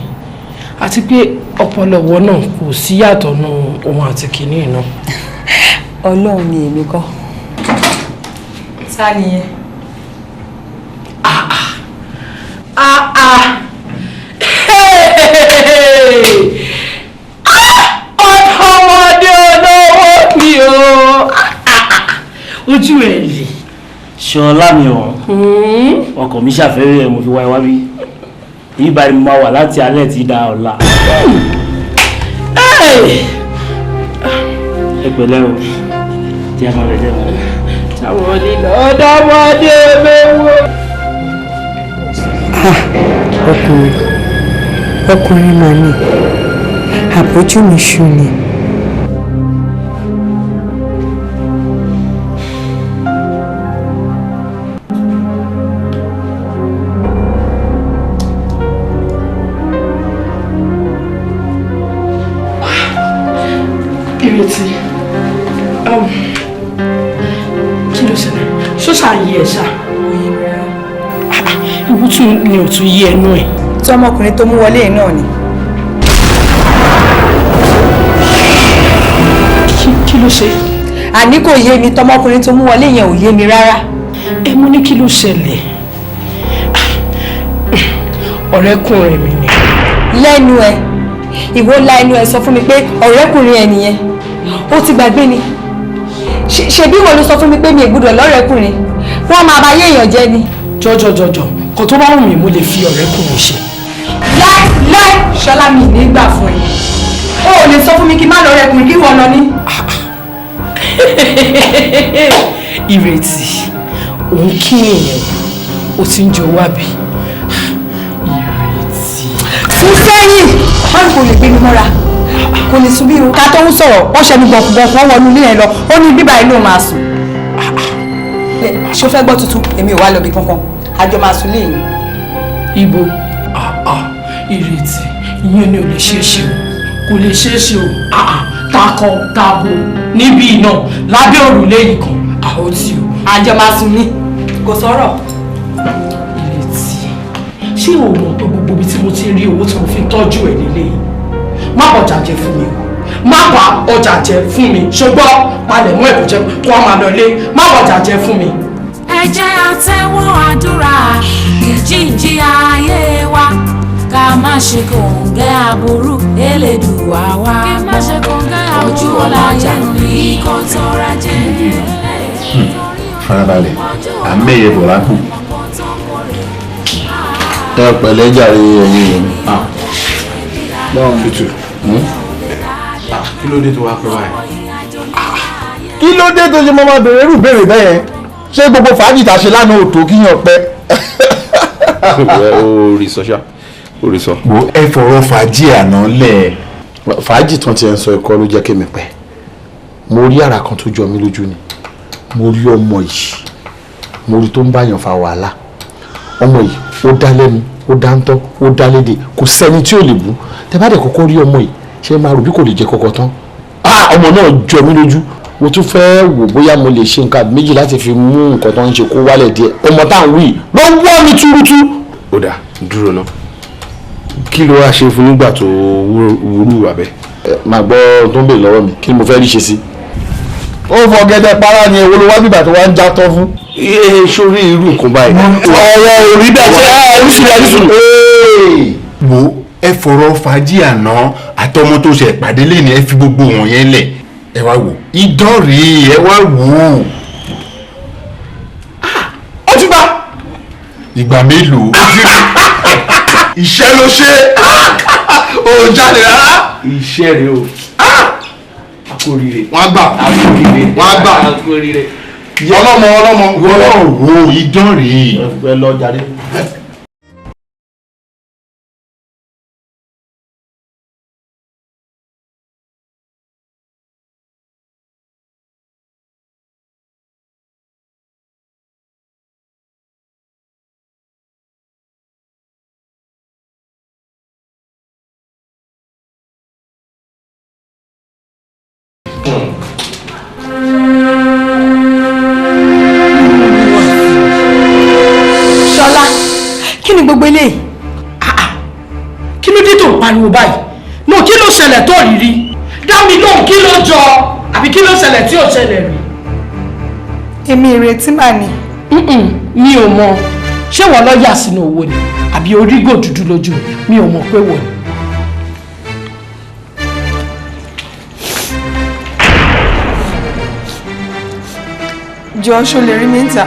àti pé ọpọlọwọ náà kò sí yàtọ̀ nù òun àti kìíní náà. ọlọ́run ni èmi kọ́. ta nìyẹn. ọmọdé olówó mi o ojú ẹ̀ lè. ṣọlá mi ọkọ̀ mi ṣàfẹ́rẹ́ ẹ̀ mo fi wá iwá bí ìbá ni mo máa wà láti alẹ́ tí da ọ̀la. ẹ pẹ̀lẹ́ o tí a máa rẹ̀ jẹ́ mọ́. táwọn lílọ ọ̀dọ́mọdé mẹ́wọ́. ọkùnrin mà ní àbójú mi ṣú ni. Ìrètí kí ló ṣẹlẹ̀ ṣọ́ṣà yí ẹ̀ ṣá ìwú tún ni ò tún yí ẹnu ẹ̀. tí ọmọkùnrin tó mú wọlé náà ni. kí ló ṣe. àní kò yé mi tọmọkùnrin tó mú wọlé yẹn ò yé mi rárá. ẹ mú ní kí ló ṣẹlẹ̀ ọ̀rẹ́kùnrin mi ni. lẹ́nu ẹ̀ ìwọ la ẹnu ẹ̀ sọ fún mi pé ọ̀rẹ́kùnrin ẹ̀ nìyẹn ó ti gbàgbé ni ṣebí wo ló sọ fún mi pé mi ò gbọ́dọ̀ lọ́rẹ́kùnrin wọ́n máa bá yé èèyàn jẹ́ ni. jọjọjọjọ kò tó bá wù mí mo lè fi ọ̀rẹ́kùnrin ṣe. láì ṣọlá mi ní gbà fún ẹ o ò lè sọ fún mi kí n má lọ́rẹ́kùnrin kí wọ́n lọ ní. Ìrètí òun kí èèyàn ó ti ń jẹ owó àbí. Ìrètí. fún sẹ́yìn wọ́n kò lè gbé mi mọ́ra kò lè sùn bí irun ká tó ń sọ̀rọ̀ wọ́n ṣẹ́ni gbọ̀nkúgbọ̀nkú wọ́n wọnú ilé yẹn lọ ó ní bíbá inú máa sùn. ṣó fẹ́ gbọ́ tuntun èmi ò wá lọ bí kankan àjọ máa sùn léyìn. Ibo Ìrètí ìyẹn ni ò lè ṣeé ṣe o kò lè ṣeé ṣe o takọ tabo níbí iná lábẹ́ òrùlé yìí kan àwọn tí o. àjọ máa sùn ní kò sọ̀rọ̀. Ìrètí ṣé o mọ̀ pé gbogbo ibi tí mo ti rí owó tí mo fi tọ́jú ẹ̀ nílé yìí má bọ̀ ọjà jẹ fún mi o má bà ọjà jẹ fún mi ṣùgbọ́n palẹ̀ mọ́ ẹ̀kọ́ jẹ kó a máa lọ ilé má bọ̀ ọjà jẹ fún mi. ẹ jẹ́ àtẹ́wọ́ àdúrà ìjíǹjí ayé wa ká má ṣe kòǹgẹ́ aburú elédùà wa ojú ọlájà ní kò tọ́ra jẹ́. farabalẹ̀ à ń mẹ́yẹ bọ̀ lápò. ẹ pẹ̀lẹ́ jàre ẹ̀yin rẹ̀ tutù. kí ló dé tó wá pẹ́ báyìí. kí ló dé tó ṣe máa bèrè irú béèrè bẹ́ẹ̀ ṣé gbogbo fàájì tá a ṣe lánàá ò tó kíyàn pẹ́. orí sọ́ṣà orí sọ. wo ẹ fọ̀rọ̀ fàájì àná lẹ̀. fàájì tán ti ẹ̀ ń sọ ẹ̀kọ́ ló jẹ́ kémi pẹ́ mo rí àrà kan tó jọ mí lójú ni mo rí ọmọ yìí mo rí tó ń báyàn fa wàhálà ọmọ yìí ó dá lẹ́nu ó dá ń tọ́ ó dá lédè kò sẹ́ni tí ò lè bú tẹ bá dẹ̀ kọ́kọ́ rí ọmọ yìí ṣé máa rò bí kò lè jẹ́ kọ́kọ́ tán ọmọ náà jọ mí lójú mo tún fẹ́ wò bóyá mo lè ṣe nǹkan méjì láti fi mú nǹkan tó ń ṣe kó wálẹ̀ díẹ̀ ọmọ tá à ń wí ló wọ́ mi túrútú. ó dà dúró ná kí ló wá ṣe fún nígbà tó wúrú abẹ. màá gbọ́ tó ń bè lọ́wọ́ mi kí ni mo fẹ́ rí ṣe sí. ó fọ gẹ́gẹ́ para ni èwo ló wá bíbà tó wá ń já tọ́ fún. sórí irú nǹkan báyìí. ọ̀rọ̀ orí bẹ́ẹ̀ ṣe oríṣiríṣi àdìsùn. wo ẹ fọ̀rọ̀ fàájì àná àtọmọ tó ṣe ìpàdé lẹ́ni ẹ fi gbogbo wọn yẹn lẹ̀ ẹ wá wò idán rèé ẹ wá wò ó. ó ti bá. ìgbà mélòó. iṣẹ́ ló ṣe ó jáde rárá. iṣẹ́ rẹ o. akóríire. wọ́n á gbà. akóríire. wọ́n á gbà. akóríire. ọlọ́mọ wọ́n wò ó idán rèé. ẹ lọ jáde. Ṣọlá, kí ni gbogbo eléyìí? Kí ló dé tó ń pariwo báyìí? No, kí ló ṣẹlẹ̀ tó rí rí? Dá mi lóhùn, kí ló jọ? Àbí kí ló ṣẹlẹ̀ tí ò ṣẹlẹ̀ rí? Èmi ìrètí mà ní. Mi ò mọ̀. Ṣé wọ́n lọ yà sínú owó ni? Àbí orígò dúdú lójú mi ò mọ̀ pé wọ̀ ni. Jọ ṣo lè rí mi ń tà.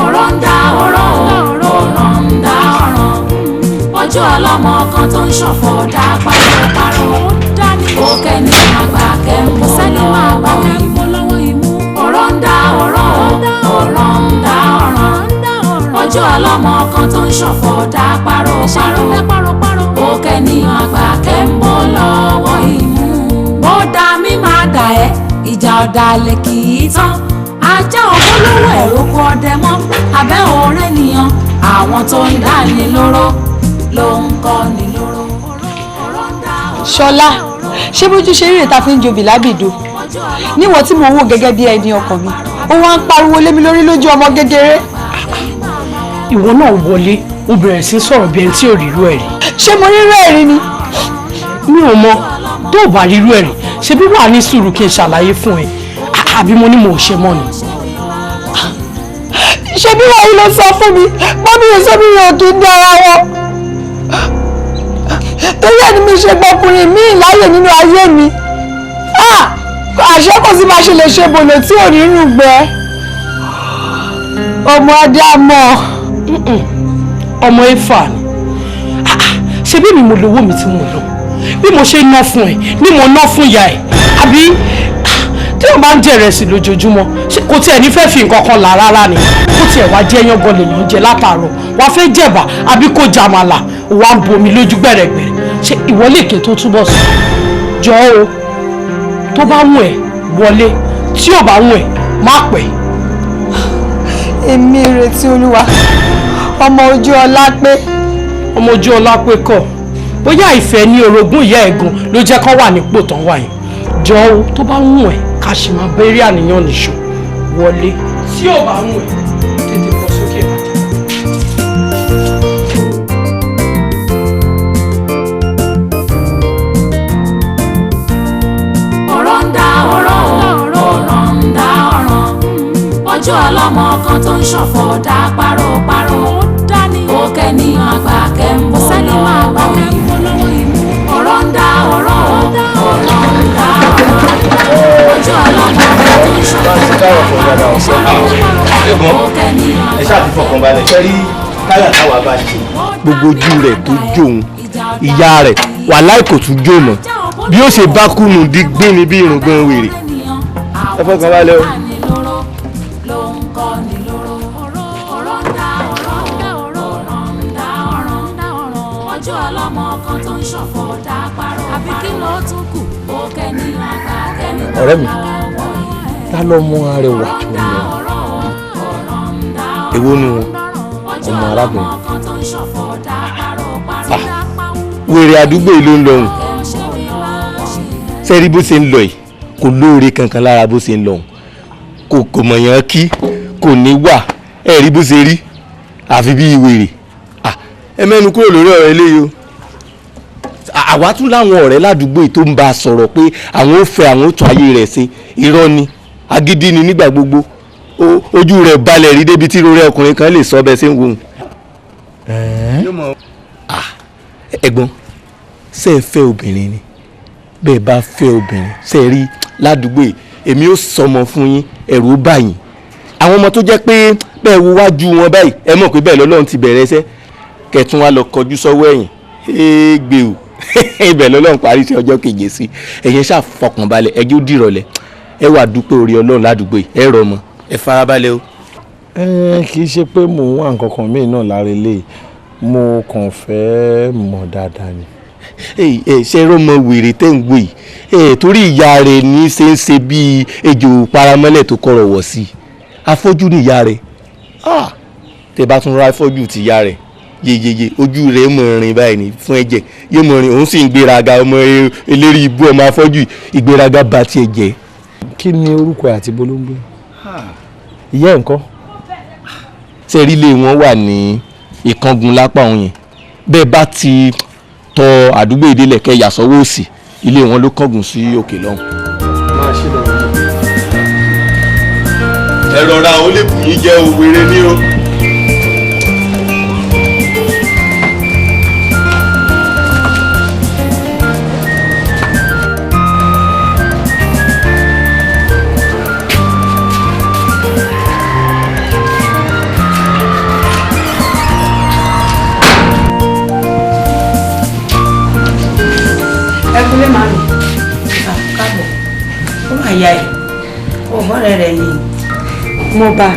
ọ̀rọ̀ ń dá ọ̀rọ̀ ọ̀rọ̀ ń dá ọ̀rọ̀ ojú ọlọ́mọ kan tó ń ṣọ̀fọ̀ dá pàrọ̀ òkè ní àgbà kẹ́ńbó lọ́wọ́ ìmú ọ̀rọ̀ ń dá ọ̀rọ̀ ọ̀rọ̀ ń dá ọ̀rọ̀ ojú ọlọ́mọ kan tó ń ṣọ̀fọ̀ dá pàrọ̀ òkè ní àgbà kẹ́ńbó lọ́wọ́ ìmú bó dá mi máa dà ẹ́ ìjà ọ̀dàlẹ̀ kì í tán ajá ògbólówó ẹ̀rọ kọ ọdẹ mọ́ abẹ́ ọ̀rẹ́ nìyàn àwọn tó ń dá ní lóró ló ń kọ́ ní lóró. Ṣọlá, ṣé bójú ṣe rí ìta fi ń jobi lábìdó níwọ̀n tí mo wò gẹ́gẹ́ bí ẹni ọkàn mi ó wá ń pariwo lé mi lórí lójú ọmọ gegere. Ìwọ náà wọlé ó bẹ̀rẹ̀ sí sọ̀rọ̀ bí ẹni tí ò rírú ẹ̀ rí. Ṣé mo rírú ẹ̀ rí ni? Mi ò mọ̀ tó ò bá rírú ẹ̀ rí ṣe bí wàá ní sùúrù kí n ṣàlàyé fún ẹ àbí mo ní mo ò ṣe mọ́ ni. Ṣé bí wàá yìí ló sọ fún mi mọ́mí yẹn sọ mi yàn kí n dára wọn. Torí ẹni mi ṣe gbọkùnrin míì láàyè nínú ayé mi. Àṣẹ kò sí máa ṣe lè ṣe bòlò tí ò ní rúgbẹ. Ọmọ Ádámọ̀. Ọmọ Éfà ni. Ṣé bí mi mo lówó mi tí mo lọ? Bí mo ṣe ná fún ẹ ni mo ná fún ìyá ẹ. Àbí tí wọ́n bá ń jẹ ìrẹsì lójoojúmọ́ kò tiẹ̀ ní fẹ́ fi nǹkan kan là rárá ni kó tiẹ̀ wá jẹ́ yán gan lèèyàn jẹ látàárọ̀ wàá fẹ́ jẹ̀bà àbí kó jàmàlà wàá ń bomi lójú gbẹ̀rẹ̀gbẹ̀rẹ̀ ṣé ìwọlé èké tó túbọ̀ sùn jọ o tó bá wù ẹ́ wọlé tí ò bá wù ẹ́ má pẹ́. Èmi ìrètí Olúwa ọmọ ojú ọlá pé. ọmọ ojú ọlá pé kọ́ bóyá ìfẹ́ ní orogún ìyá ẹ̀gùn ló jẹ́ kó wà nípò tán wà yẹn jọ o tó bá wù ẹ́ ká sì máa bẹ̀rẹ̀ àníyàn nìṣó wọlé tí ò bá wù ẹ́ tètè bọ́ sókè bàjẹ́. ọ̀rọ̀ ń dá ọ̀rọ̀ ọ̀rọ̀ ń dá ọ̀rọ̀ ojú ọlọ́mọ kan tó ń ṣọ̀fọ̀ dá pàrọ̀ òkè ní àgbà kẹ́ńbó lọ́wọ́ ìmú ọ̀rọ̀ ń dá ọ̀rọ̀ ọ̀rọ̀ ń dá ọ̀rọ̀ ojú ọlọ́mọ kan tó ń ṣọ̀fọ̀ dá pàrọ̀ òkè ní ẹ ṣáà ti fọkàn balẹ̀ ṣe rí káyà táwa bá ṣe. gbogbo ojú rẹ̀ tó jóun ìyá rẹ̀ wàláì kò tún jó mọ́ bí ó ṣe bá kùnú dígbín ni bí irùngbọ̀n wèrè. ẹ fọkàn balẹ̀ o. ojú ọlọ́mọ kan tó ń ṣọ̀fọ̀ dá pàrọ̀ àbí kí ló tún kù òkè ní àgbà kẹ́ni tó ọ̀rẹ́ mi ta ló mú arẹwà tó ń lọ èwo ni wọn ọmọ arábìnrin wèrè àdúgbò yìí ló ń lọhùn sẹ́rí bó ṣe ń lọ yìí kò lóore kankan lára bó ṣe ń lọhùn kò mọ̀yàn kí kò ní wà ẹ̀rí bó ṣe rí àfi bí wèrè ẹ mẹ́nu kúrò lórí ọ̀rọ̀ eléyìí o àwa tún láwọn ọ̀rẹ́ ládùúgbò yìí tó ń bá a sọ̀rọ̀ pé àwọn ò fẹ́ àwọn ò tún ayé rẹ̀ ṣe. Irọ́ ni, agídí ni nígbà gbogbo. Ojú rẹ̀ balẹ̀ rí débi tí irú ọkùnrin kan lè sọ bẹ́ẹ̀ ṣe ń wò. Ẹ̀gbọ́n, ṣé ẹ fẹ́ obìnrin ni? Bẹ́ẹ̀ bá fẹ́ obìnrin ṣe rí ládùúgbò yìí, èmi ó sọmọ fún yín, ẹ̀rù ó bà yín. Àwọn ọmọ tó jẹ́ pé bẹ́ẹ̀ wo wájú wọn báyìí, ẹ mọ̀ pé bẹ́ẹ̀ lọ́lọ́run ti bẹ̀rẹ̀ iṣẹ́, kẹtùn wa lọ kọjú sọ́wọ́ ẹ̀yìn. Gbé o, ibẹ̀ lọ́lọ́run parí sí ọjọ́ keje sí. Ẹ̀yin ṣáà fọkànbalẹ̀, ẹjọ́ dìrọ̀lẹ́, ẹ wà dúpẹ́ orí Ọlọ́run ládùúgbò yìí, ẹ rọ̀ mọ́, ẹ farabalẹ̀ o. Kì í ṣe pé mò ń wá nǹkan kan míì náà lára eléyìí, mo kàn fẹ́ mọ̀ dáadáa ni. Ṣé rọmọ wèrè tẹ́ ń gbé yìí? Torí ìyá rẹ̀ ní ṣe ń ṣe bíi ejò paramọ́lẹ̀ tó kọ̀rọ̀ wọ̀ sí i. Afọ́jú ni ìyá rẹ̀. Tẹ́ bá tún ra afọ́jú ti ìyá rẹ̀, yeyeye ojú rẹ̀ mọ̀ rìn báyìí ní fún ẹ̀jẹ̀, yé mọ̀ rìn, òun sì ń gbéraga, ọmọ eléré ibú ọmọ afọ́jú, ìgbéraga bá tiẹ̀ jẹ́. Kí ni orúkọ ẹ̀ àti bolóńgbé? Ìyá ẹ̀ ńkọ́? Ṣé rí ilé wọn wà ní ìkángun lápá òun yẹn? Bẹ́ẹ̀ bá ti tọ àdúgbò ìdílé kẹ́ yà sọ́wọ́ òsì, ilé wọn ló kángun sí òkè lọ́hùn. Máa ṣe lọ. Ẹ rọra, ó lè bù yín jẹ́ òwèrè ní o. Ẹkúnlé màmí. Káàbọ̀. Ó máa ya ẹ̀. Ọ̀bọ̀rẹ̀ rẹ̀ ni. Mo bá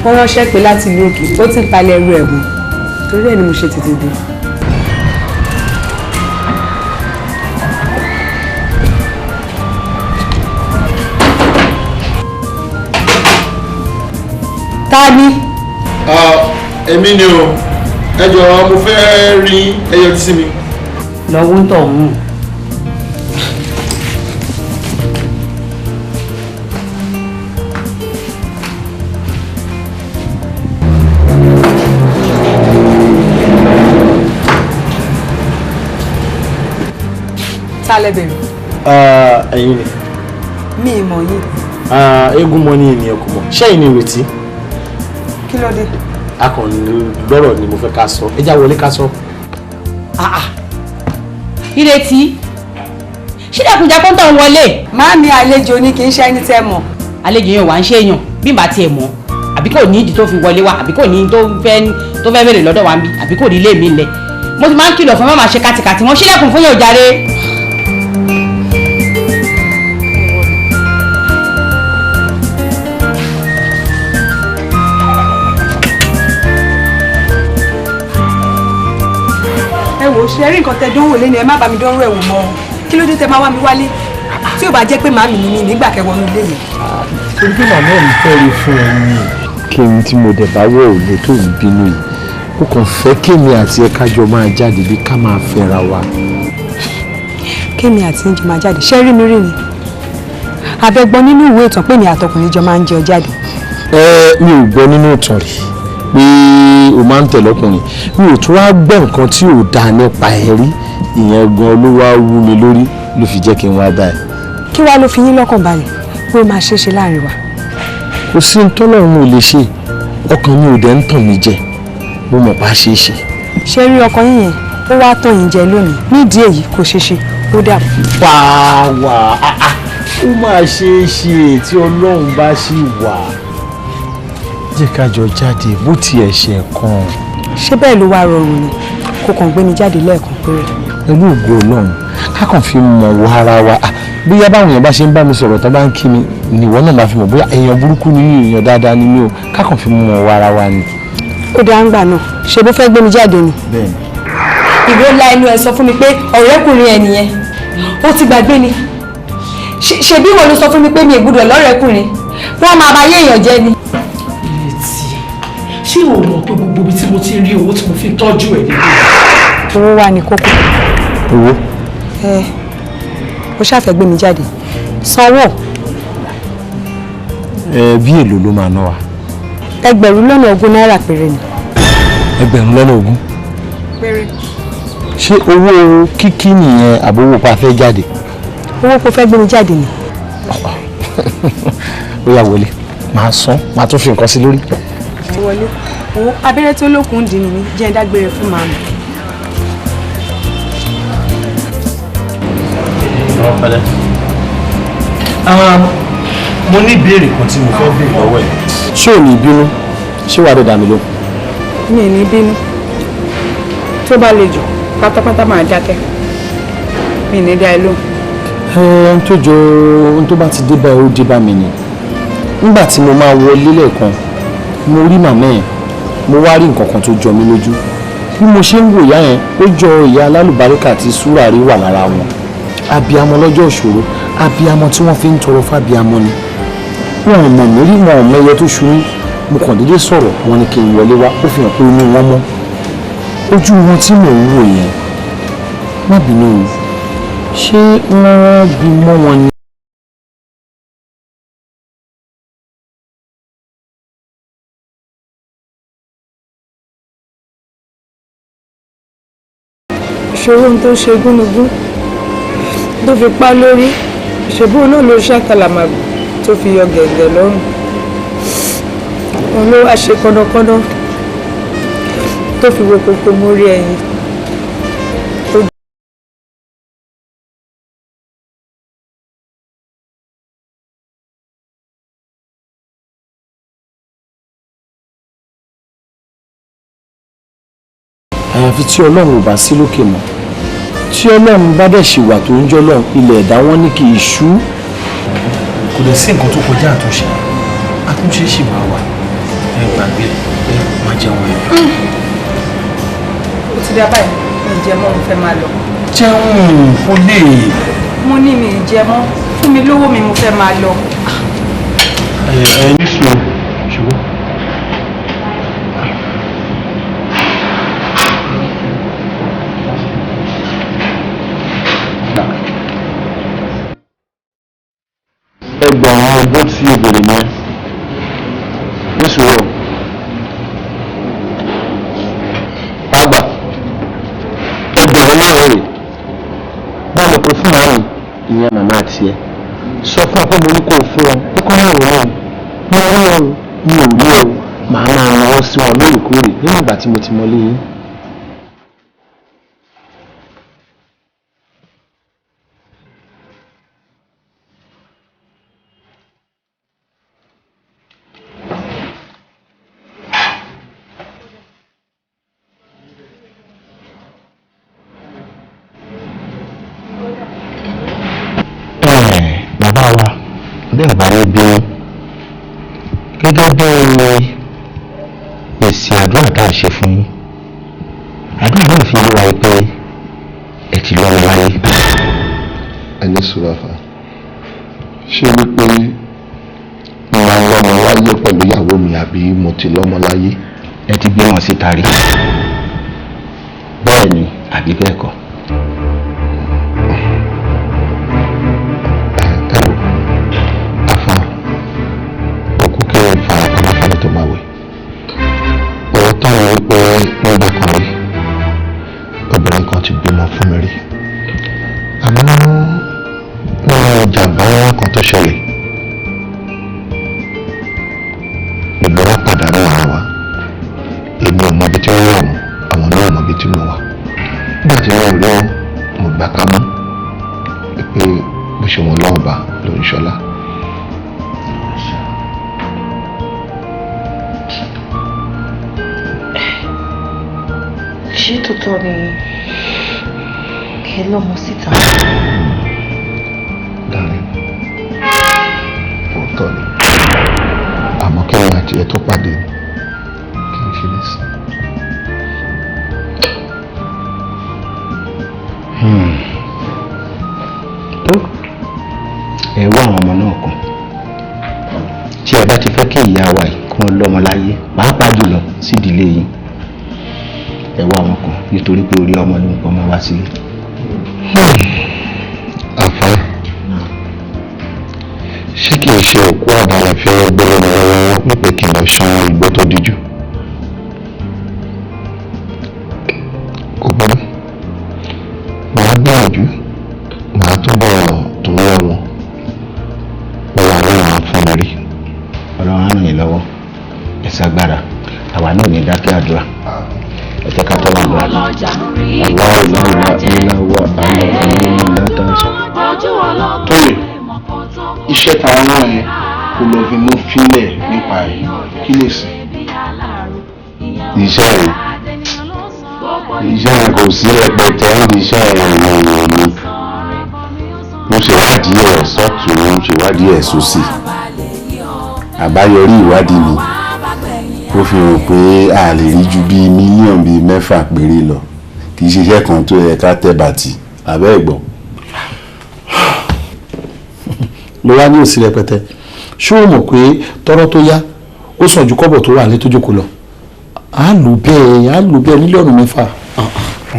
wọ́n ránṣẹ́ pé láti ìlú òkè ó ti ń palẹ̀ ẹrù ẹ̀bùn torí ẹ̀ ni mo ṣe tètè dé. Ta ni? Èmi ni o. Ẹ jọ̀ọ́ mo fẹ́ rí ẹyọ tí sí mi. Lọ́wọ́ ń tọ̀ ọ̀hún. Ta lẹ bẹ̀rù? Ẹ̀yin ni. Mi ì mọ̀ yín. Eégún mọ́ ní ènìyàn kò mọ̀. Ṣẹ́yìn ni ìrètí? Kí ló dé? Akọ̀nlọ́rọ̀ ni mo fẹ́ ká sọ. Ẹ já wọlé ká sọ. Ìrètí, ṣídàkùnjà kó ń tàn wọlé. Màámi àlejò ni kì í ṣe ẹni tẹ́ mọ̀. Àlejò yẹn wà ń ṣèyàn bí màá tiẹ̀ mọ̀, àbí kò ní ìdí tó fi wọlé wá, àbí kò ní tó fẹ́ bèrè lọ́dọ̀ wa ń bí, àbí kò ní ilé mi lẹ̀. Mo ti máa ń kìlọ̀ fún mọ́mà ṣe kàtìkàtì wọn, ṣílẹ̀kùn fún yóò jàre. Ṣe rí nǹkan tẹ dánwò lé ni ẹ má bá mi dánwò ẹ̀wò mọ́. Kí ló dé tẹ máa wá mi wálé? Tí ò bá jẹ́ pé màámi ni mi nígbà kẹwọ́nú ilé yìí. Torí pé màmá ẹ̀ ń fẹ́ rí fún ẹ ní. Kémi tí mo dẹ̀ bá wọ̀ ò lè tó ń bínú yìí. Ó kàn fẹ́ kémi àti ẹ̀ka jọ máa jáde bí ká máa fẹ́ra wa. Kémi àti ẹ̀jọ̀ máa jáde. Ṣé rí mi rí ni? Àbẹ̀gbọ́n nínú ìwé ìtàn pé mi àtọkùnrin jọ máa ń jẹ jáde. Mi ò gbọ́ nínú ìtàn rí pé o máa ń tẹ̀lé ọkùnrin. Mi ò tún wá gbọ́ nǹkan tí ò dáa nípa ẹ rí. Ìyẹn gan ló wá wú mi lórí ló fi jẹ́ kí n wá bá ẹ. Kí wàá ló fi yín lọ́kàn balẹ̀ pé ó máa ṣeé ṣe láàrin wa? Kò sí ní tọ́lọ́run ò lè ṣe, ọkàn mi ò dẹ̀ ń tàn mí jẹ, mo mọ̀ bá ṣeé ṣe. Ṣé rí ọkàn yín yẹn ó wá tàn yín jẹ lónìí? Nídìí èyí kò ṣeé ṣe, ó dà. Wà ó máa ṣeé ṣe tí Ọlọ́run bá ṣì wà. Jẹ́ ká jọ jáde bó tiẹ̀ ṣe kan. Ṣé bẹ́ẹ̀ ló wá rọrùn ni? Kò kàn gbé mi jáde lẹ́ẹ̀kan péré. Pẹ̀lú ògo Ọlọ́run ká kàn fi mọ̀ wọ ara wa. Bóyá báwọn èèyàn bá ṣe ń bá mi sọ̀rọ̀ tó bá ń kí mi nìwọ náà máa fi mọ̀ bóyá èèyàn burúkú ni mí, èèyàn dáadáa ni mí o. Ká kàn fi mọ̀ wọ ara wa ni. Ó dá ń gbà náà. Ṣé bó fẹ́ gbé mi jáde ni? Bẹ́ẹ̀ni. Ìwọ la ẹnu ẹ sọ fún mi pé ọ̀rẹ́kùnrin ẹ nìyẹn. Ó ti gbàgbé ni. Ṣebí ìwọ ló sọ fún mi pé mi ò gbọ́dọ̀ lọ́rẹ̀ẹ́kùnrin. Wọ́n máa bá yé èèyàn jẹ́ ni. Ṣé o mọ̀ pé gbogbo ibi tí mo ti rí owó tí mo fi tọ́jú ẹ̀ nílé? Owó wà ní kókó. Owó? Ó ṣàfẹ́ gbé mi jáde. Sanwó. Bí èlò ló máa ná wa? 20,000 náírà péré ni. 20,000? Péré. ṣé owó kíkí nìyẹn àbówó pa fẹ́ jáde? Owó kò fẹ́ gbé mi jáde ni. Ó yá wọlé, máa san, máa tún fi nǹkan sí lórí. Wọlé, owó abẹ́rẹ́ tó lókun dì mí jẹ́ dágbére fún màmí. Mo ní ìbéèrè kan tí mo fẹ́ béèrè lọ́wọ́ ẹ̀. Ṣé ò ní bínú? Ṣé wàá dọ̀dà mi ló? Mi ò ní bínú. Tó bá le jù pátápátá máa dákẹ́. Mi ò ní dá ẹ lóhùn. Ohun tó jọ ohun tó bá ti dé báyìí ó dé bá mi ni. Nígbà tí mo máa wọlé lẹ́ẹ̀kan, mo rí màmá ẹ̀, mo wá rí nǹkan kan tó jọ mí lójú. Bí mo ṣe ń wò ìyá yẹn, ó jọ ìyá alálùbáríkà tí súrà rí wà lára wọn. Abiyamọ lọ́jọ́ ìṣòro, abiyamọ tí wọ́n fi ń tọrọ fábiyamọ ni. Wọn ò mọ̀ mí rí, wọn ò mẹyẹ tó ṣu mí. Mo kàn déédéé sọ̀rọ̀, wọn ni kí n wọlé wá, ó fi hàn pé inú wọn mọ́. Ojú wọn tí mò ń wò yẹn, má bínú o, ṣé wọ́n bí mọ́ wọn ni? Ìṣòro tó ṣe gúnugún tó fi pa lórí ìṣèbú náà ló ṣàkàlàmàgbò tó fi yọ gẹ̀gẹ̀ lọ́rùn. Òun ló wá ṣe kọ́dọ́kọ́dọ́ tó fi wo kókó mórí ẹyin. Àyàfi tí Ọlọ́run ò bá sí lókè mọ́, tí Ọlọ́run bá dẹ̀ ṣì wà tó ń jọ́ lọ́run, ilẹ̀ ẹ̀dá wọn ní kì í ṣú. Kò lè sí nǹkan tó kọjá àtúnṣe, àtúnṣe ṣì máa wà. Ẹ gbàgbé ẹ má jẹun ẹ. Ó ti dá báyìí, mi ì jẹ mọ́, mo fẹ́ máa lọ. Jẹun kò lè. Mo ní mi ì jẹ mọ́, fún mi lówó mi mo fẹ́ máa lọ. Ẹ ní sùn ṣùgbọ́n. Ẹgbẹ̀rún ọdún tí obìnrin yẹn níṣòro àgbà ẹgbẹ̀rún náà rèé báwo ló kó fún màmí ìyẹn màmá àti ẹ sọ fún ọ pé mo ní kó o fún ọ pé kọ́ náà rò ó mo rí ọ mi ò rí ọ màá máa náwó sí wọn lóòrèkóòrè nínú ìgbà tí mo ti mọlé yín. Bẹ́ẹ̀ bá rí bí gẹ́gẹ́ bí èsì àdúrà tá a ṣe fún yín àdúrà náà fi yé wa pé ẹ ti lọ́wọ́ láyé. Ẹni sùràfà ṣé wípé mo máa ń lọ́mọ wáyé pẹ̀lú ìyàwó mi àbí mo ti lọ́mọ láyé? Ẹ ti gbé wọn síta rí. Bẹ́ẹ̀ ni àbí bẹ́ẹ̀ kọ́? Tó máa wẹ̀ ọ̀rọ̀ táwọn wípé lọ́dọ̀ kan rí obìnrin kan ti bímọ fún mi rí àmọ́ nínú ìjàmbá ńlá kan tó ṣẹlẹ̀ ìlú wa pàdánù ara wa èmi ò mọ ibi tí wọ́n wà wọ́n àwọn náà mọ ibi tí mo wà nígbà tí wọ́n lọ mo gbà ká mọ́ pé bó ṣe wọn lọ́wọ́ bá ló ń ṣọlá. Ṣé tòótọ́ ni kẹ́ lọ́mọ síta? Darling, òótọ́ ni àmọ́ kẹ́yìn àti ẹ̀ tó pàdé kí n ṣe lè sí. Ẹ wá àwọn ọmọ náà kàn tí ẹ bá ti fẹ́ kí ìyá wa yìí kí wọ́n lọ́mọ láyé pàápàá jùlọ sídìílé yìí ẹ wá wọn kàn nítorí pé orí ọmọ ló ń pọnmọ wá sílé. Àfẹ́ ṣé kì í ṣe òkú àbálẹ̀ fẹ́ gbọ́dọ̀ lọ́wọ́ pípẹ́ kí n lọ ṣan igbó tó díjú? Kò gbọ́dọ̀ àwa náà ní dákẹ́ àdúrà ẹ jẹ́ ká tọ́lá àdúrà tóyè iṣẹ́ ta rán ẹ kò lọ fi mú fílẹ̀ nípa ẹ̀ kí lè sìn. iṣẹ́ yẹn kò sí rẹpẹtẹ níbi iṣẹ́ yẹn ni mo ṣèwádìí ẹ̀ sọ́tún mo ṣèwádìí ẹ̀ sósì àbáyọrí ìwádìí mi ó fi hàn pé a lè rí ju bíi mílíọ̀nù bíi 6 péré lọ kì í ṣiṣẹ́ kan tó yẹ ká tẹ́ bàtì àbẹ́ ẹ̀gbọ́n. ló wá ní òsì rẹpẹtẹ ṣé o mọ̀ pé tọ́rọ́ tó yá ó sàn ju kọ́bọ̀ tó wà ní tó jókòó lọ á lò bẹ́ẹ̀ mílíọ̀nù 6.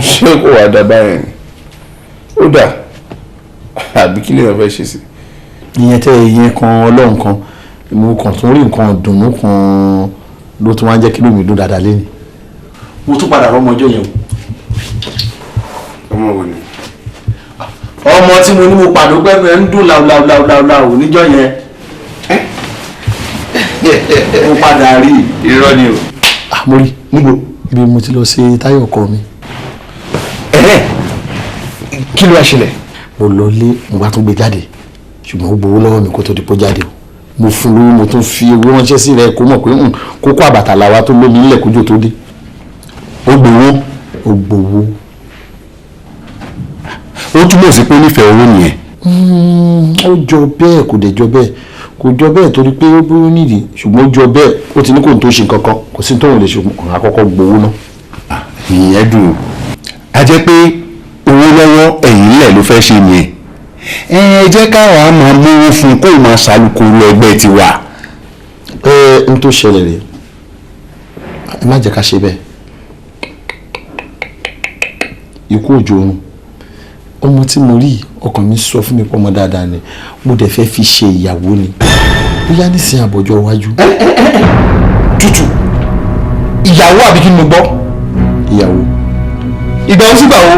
ṣé kò wá dá báyẹn ni ó dà àbí kí lèèyàn fẹ́ ṣe sí. ìyẹn kan ọlọ́run kan mo kàn tún rí nǹkan dùnnú kan ló tún wá ń jẹ́ kí lómi dún dáadáa lé ní. mo tún padà rọ́mọ ọjọ́ yẹn o. ọmọ wo ni. ọmọ tí mo ní mo pàdé pẹ́pẹ́ ń dún làwùlàwùlàwùlàwù níjọ́ yẹn mo padà rí irọ́ ni o. mo rí níbo ibi mo ti lọ ṣe táyọ̀ ọkọ mi. kí ló wá ṣẹlẹ̀. mo lọ lé mo bá tún gbé jáde ṣùgbọ́n ó gbowó lọ́wọ́ mi kó tó di pọ́ jáde o mo fún lówó mo tún fi owó ránṣẹ́ sí rẹ kó mọ̀ pé kókó àbàtà làwa tó lómi nílẹ̀ kójó tó dé ó gbowó ó túmọ̀ sí pé nífẹ̀ẹ́ owó nìyẹn. ó jọ bẹ́ẹ̀ kò dẹ̀ jọ bẹ́ẹ̀ kò jọ bẹ́ẹ̀ torí pé ó bóyá nídìí ṣùgbọ́n ó jọ bẹ́ẹ̀ ó ti ní kò tó ṣe nǹkan kan kò sí tóun lè ṣe òun àkọ́kọ́ gbowó náà. ìyẹn dùn á jẹ́ pé owó lọ́wọ́ ẹ̀yìn ilẹ̀ ló fẹ́ ṣe nìyẹn ẹ jẹ́ káwọn á máa mówó fún kó máa ṣàlùkòrò ẹgbẹ́ tiwa. n tó ṣẹlẹ̀ rẹ̀ ẹ má jẹ́ ká ṣe bẹ́ẹ̀ ikú òjò oorun ọmọ tí mo rí ọkàn mi sọ fún mi pé ọmọ dáadáa ni mo dẹ̀ fẹ́ fi ṣe ìyàwó ni bóyá nísìnyí àbọ̀jọ́ iwájú. tútù ìyàwó àbí kí ni mo gbọ́. ìyàwó. ìgbà wo sígbà wo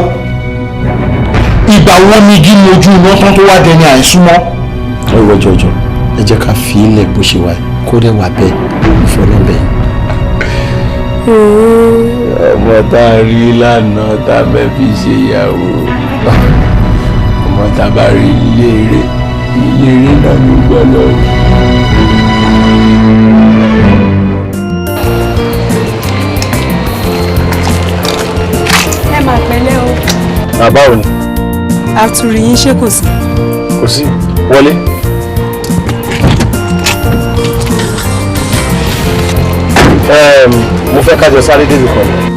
ìgbà wo ni igi mojú iná tán tó wá dẹni àìsúnmọ́. ọwọ́ jọjọ ẹ jẹ́ ká fi ilẹ̀ bó ṣe wà kó dẹ̀ wà bẹ́ẹ̀ ìfọlọ́bẹ̀. ọmọ tá a rí lánàá tá a fẹ́ fi ṣe ìyàwó ọmọ tá a bá rí ilé eré náà ló gbọ́ lọ. ẹ máa pẹ̀lẹ́ o. bàbá ò ní. àtúrì yín ṣé kò sí. kò sí wọlé. mo fẹ́ kájọ sáré débi kan ni.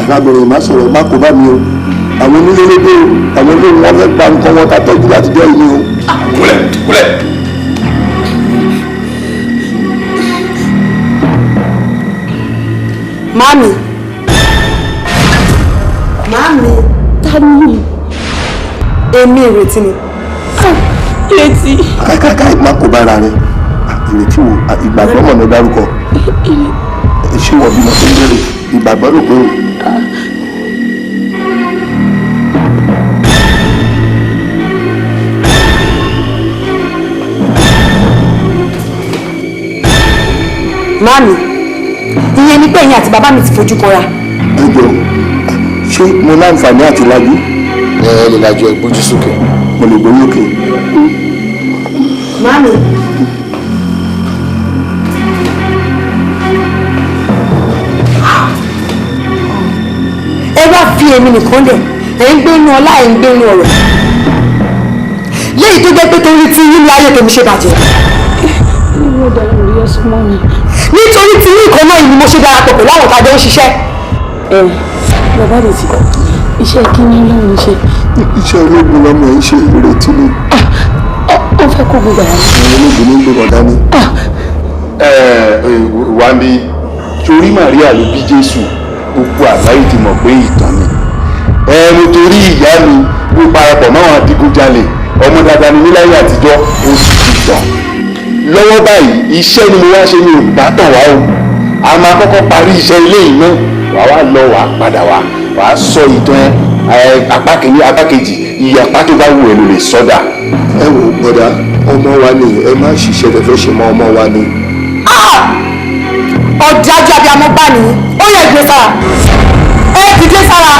arábìnrin má sọ̀rọ̀ má kó bá mi o àwọn onílélédé o àwọn olóhùn wọn fẹ́ gba nǹkan wọn ká tọ́jú láti jẹ́ ìní o. kúlẹ̀. Mami. Tani. Èmi ìrètí ni. Ìrètí. káìkáì má kó bára rẹ ìrètí wo ìgbàgbọ́ mọ̀ ní dárúkọ ṣé wọ́n bímọ tó ń bẹ̀rẹ̀ ìgbàgbọ́ rò pé o. Mami, ìyẹn ni pé ẹ̀yin àti bàbá mi ti fojú kọra. ẹ jọ ṣé mo láǹfààní àti lajú. ẹ lè lajú ẹ gbójú sókè. mo lè gbójú òkè. Mami. ẹ wá fi èmi nìkan lẹ̀ ẹ̀ ń gbénu ọlá ẹ̀ ń gbénu ọ̀rọ̀ léyìí tó jẹ́ pé torí tí yín ní ayé tèmi ṣe bàjẹ́. súnmọ́ mi. nítorí tí ní ìkan náà ni mo ṣe darapọ̀ pẹ̀lú àwọn tàjọ ń ṣiṣẹ́. Bàbá rẹ̀ ti iṣẹ́ kí ni lọ́run ṣe. Iṣẹ́ ológun lọ́mọ ẹ̀ ń ṣe ìrètí ni. Ó fẹ́ kó gbogbo àwọn. Ológun ní gbogbo dání. Wá ní torí Màríà ló bí Jésù gbogbo àgbáyé ti mọ̀ pé ìtàn ni. Mo torí ìyá mi ló parapọ̀ máwọn adigunjalè ọmọ dáadáa ni níláyé àtijọ́ ó sì ti tàn. Lọ́wọ́ báyìí iṣẹ́ ni mo wá ṣe ní ògbátàn wá o. A máa kọ́kọ́ parí iṣẹ́ ilé yìí náà wàá lọ wàá padà wàá sọ ìtàn apá kìíní apá kejì iye apá tó bá wù ẹ́ ló lè sọ́dà. Ẹ wò bọ́dà ọmọ wa ni ẹ má ṣiṣẹ́ tẹ fẹ́ ṣe mọ́ ọmọ wa ni. Ọ̀dájú abiyamọ bá nìyí ó yẹ ìgbé sára ẹ dìde sára.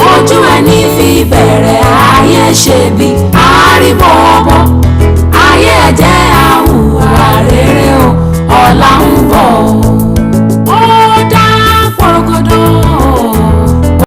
Ojú ẹni fi bẹ̀rẹ̀ ayé ṣe bí àríwọ̀